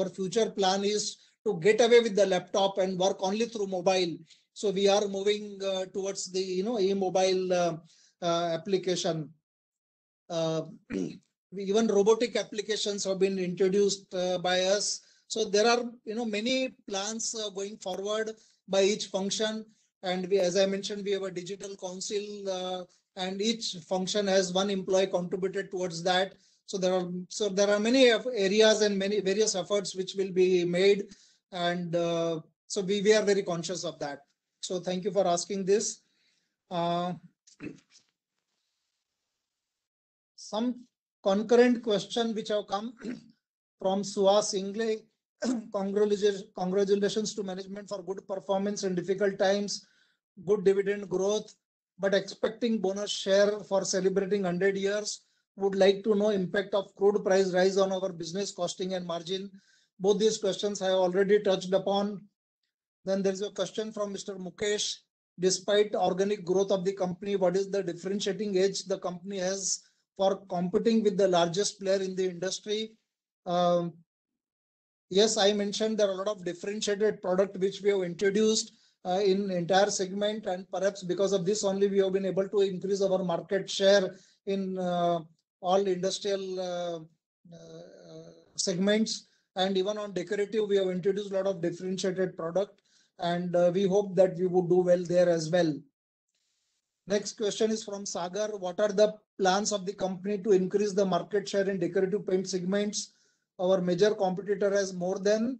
future plan is to get away with the laptop and work only through mobile. So we are moving towards the e-mobile application. Even robotic applications have been introduced by us. So there are many plans going forward by each function. And we, as I mentioned, we have a digital council, and each function has one employee contributed towards that. So there are many areas and many various efforts which will be made, and so we are very conscious of that. So thank you for asking this. Some concurrent question which have come from Suhas Ingle. Congratulations to management for good performance in difficult times, good dividend growth, but expecting bonus share for celebrating 100 years. Would like to know impact of crude price rise on our business costing and margin. Both these questions I have already touched upon. Then there is a question from Mr. Mukesh. Despite organic growth of the company, what is the differentiating edge the company has for competing with the largest player in the industry? Yes, I mentioned there are a lot of differentiated product which we have introduced in entire segment, and perhaps because of this only we have been able to increase our market share in all industrial segments. And even on decorative, we have introduced a lot of differentiated product, and we hope that we would do well there as well. Next question is from Sagar. What are the plans of the company to increase the market share in decorative paint segments? Our major competitor has more than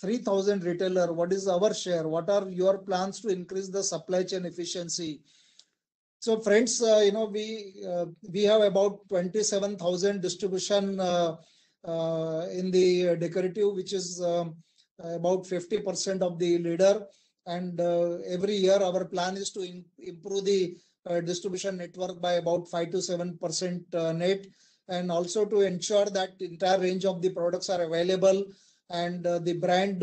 3,000 retailer. What is our share? What are your plans to increase the supply chain efficiency? So friends, we have about 27,000 distribution in the decorative, which is about 50% of the leader. And every year our plan is to improve the distribution network by about 5 to 7% net, and also to ensure that the entire range of the products are available, and the brand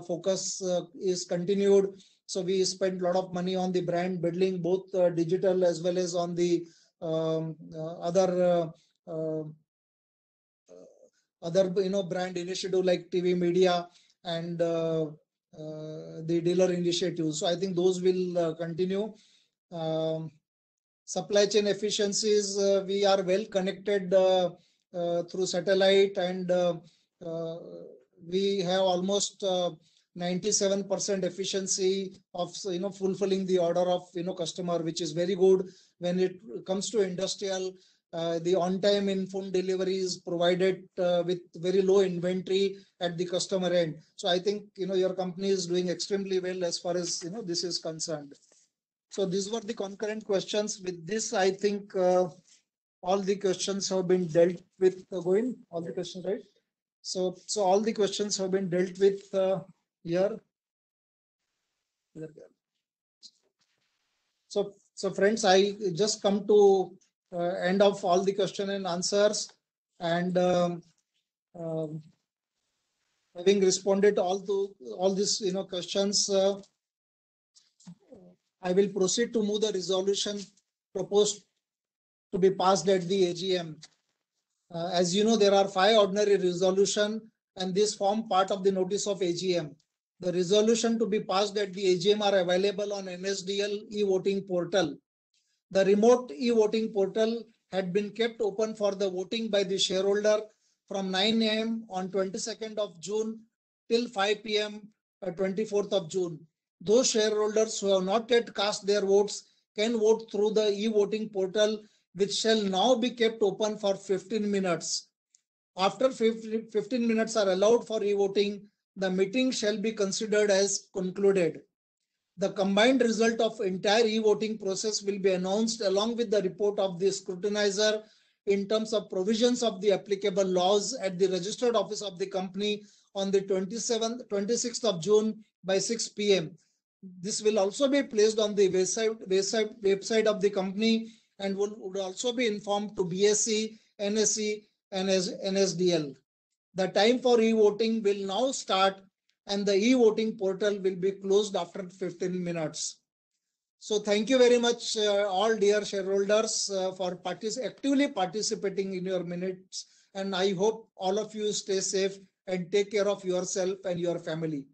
focus is continued. So we spend a lot of money on the brand building, both digital as well as on the other brand initiative like TV media and the dealer initiative. So I think those will continue. Supply chain efficiencies, we are well connected through satellite, and we have almost 97% efficiency of fulfilling the order of customer, which is very good. When it comes to industrial, the on-time in full delivery is provided with very low inventory at the customer end. So I think your company is doing extremely well as far as this is concerned. So these were the concurrent questions. With this, I think all the questions have been dealt with. Govind, all the questions, right? So all the questions have been dealt with here. So friends, I just come to end of all the question and answers, and having responded to all these questions, I will proceed to move the resolution proposed to be passed at the AGM. As you know, there are 5 ordinary resolutions, and these form part of the notice of AGM. The resolution to be passed at the AGM are available on NSDL e-voting portal. The remote e-voting portal had been kept open for the voting by the shareholder from 9 a.m. on 22nd of June till 5 p.m. 24th of June. Those shareholders who have not yet cast their votes can vote through the e-voting portal, which shall now be kept open for 15 minutes. After 15 minutes are allowed for e-voting, the meeting shall be considered as concluded. The combined result of entire e-voting process will be announced along with the report of the scrutinizer in terms of provisions of the applicable laws at the registered office of the company on the 26th of June by 6 p.m. This will also be placed on the website of the company and would also be informed to BSE, NSE, and NSDL. The time for e-voting will now start and the e-voting portal will be closed after 15 minutes. So thank you very much, all dear shareholders, for actively participating in your minutes. And I hope all of you stay safe and take care of yourself and your family.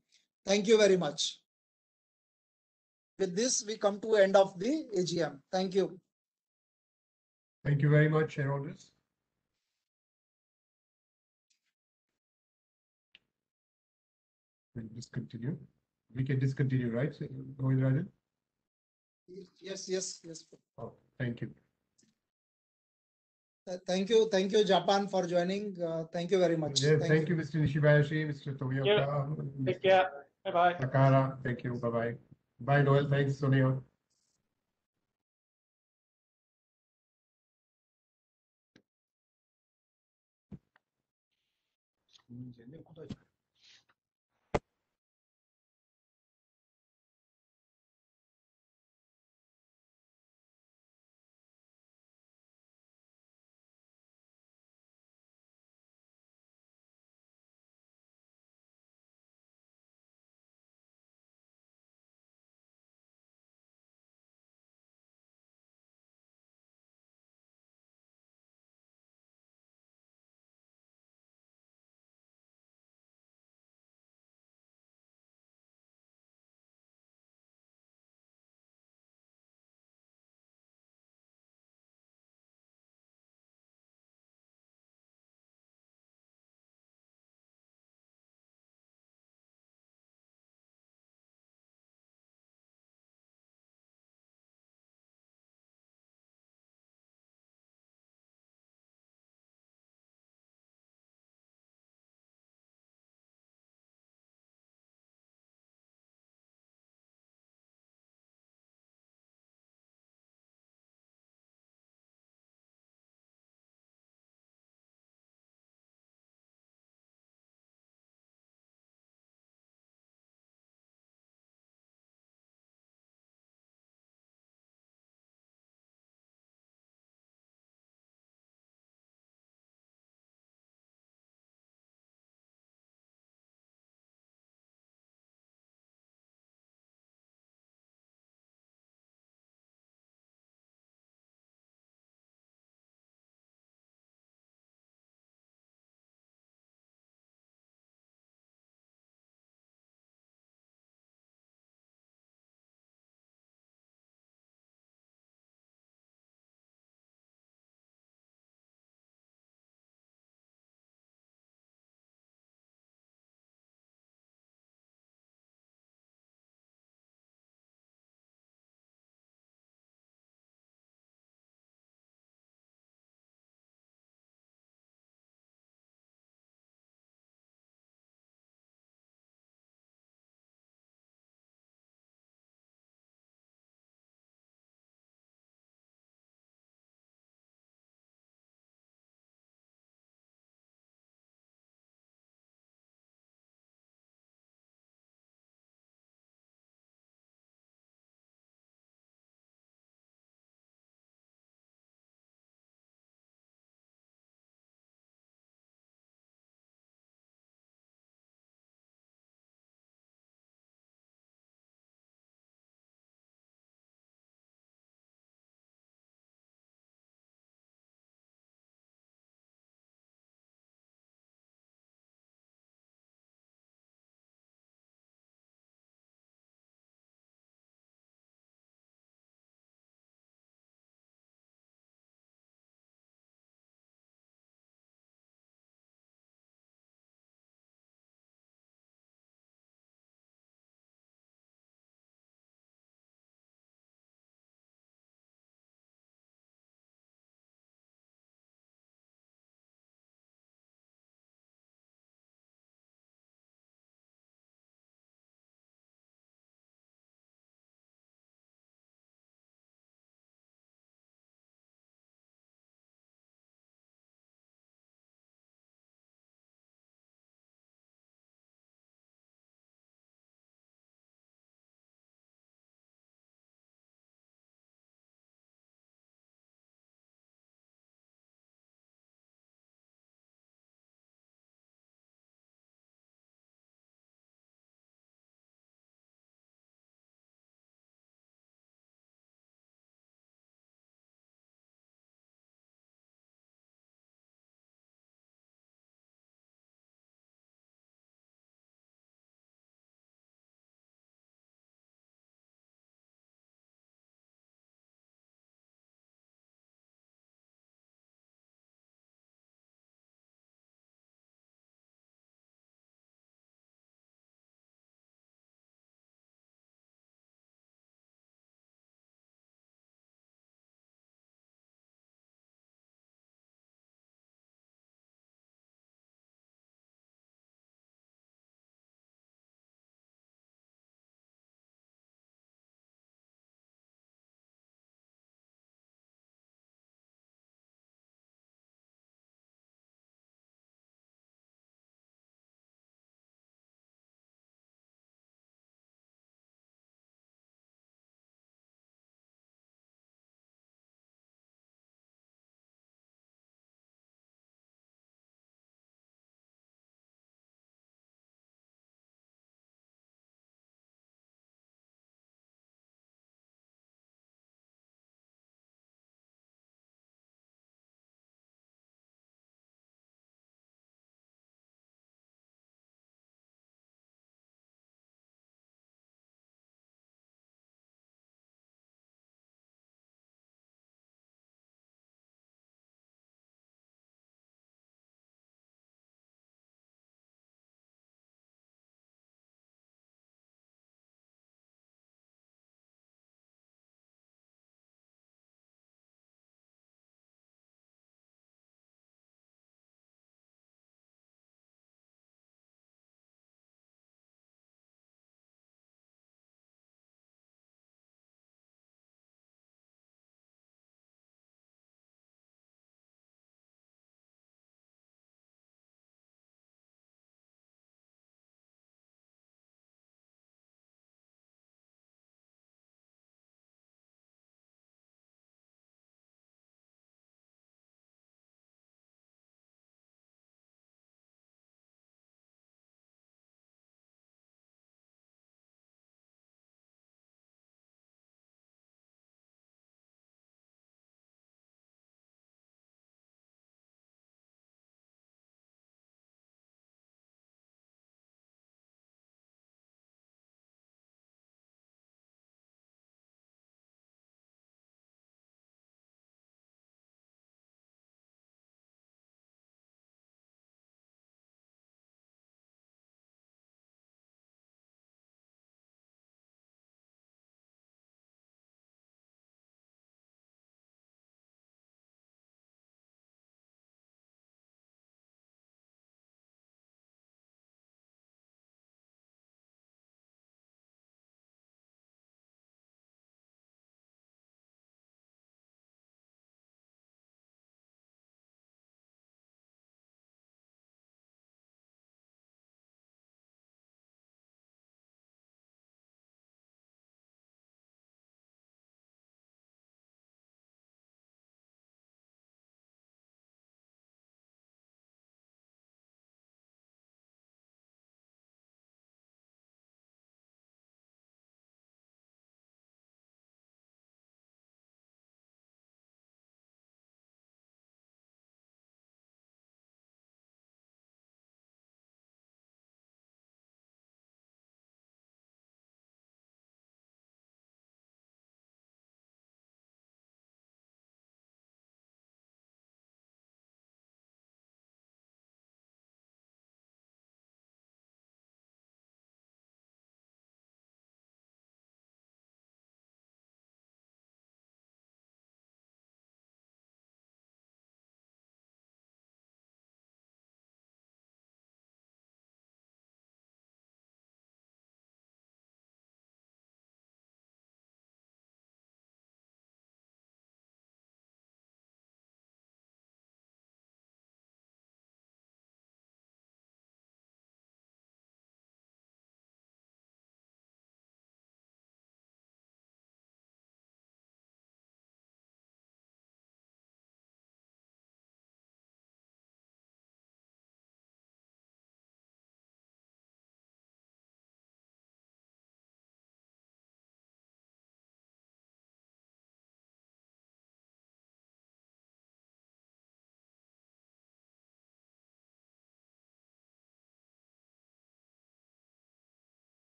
Thank you very much. With this, we come to end of the AGM. Thank you. Thank you very much, shareholders. We'll discontinue. We can discontinue, right, Govindarajan? Yes. Oh, thank you. Thank you, Japan, for joining. Thank you very much. Yes, thank you, Mr. Nishibayashi, Mr. Tomioka. Take care. Bye-bye. Takara, thank you. Bye-bye. Bye, Noel. Thanks, Sonia.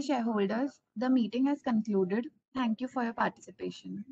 Shareholders, the meeting has concluded. Thank you for your participation.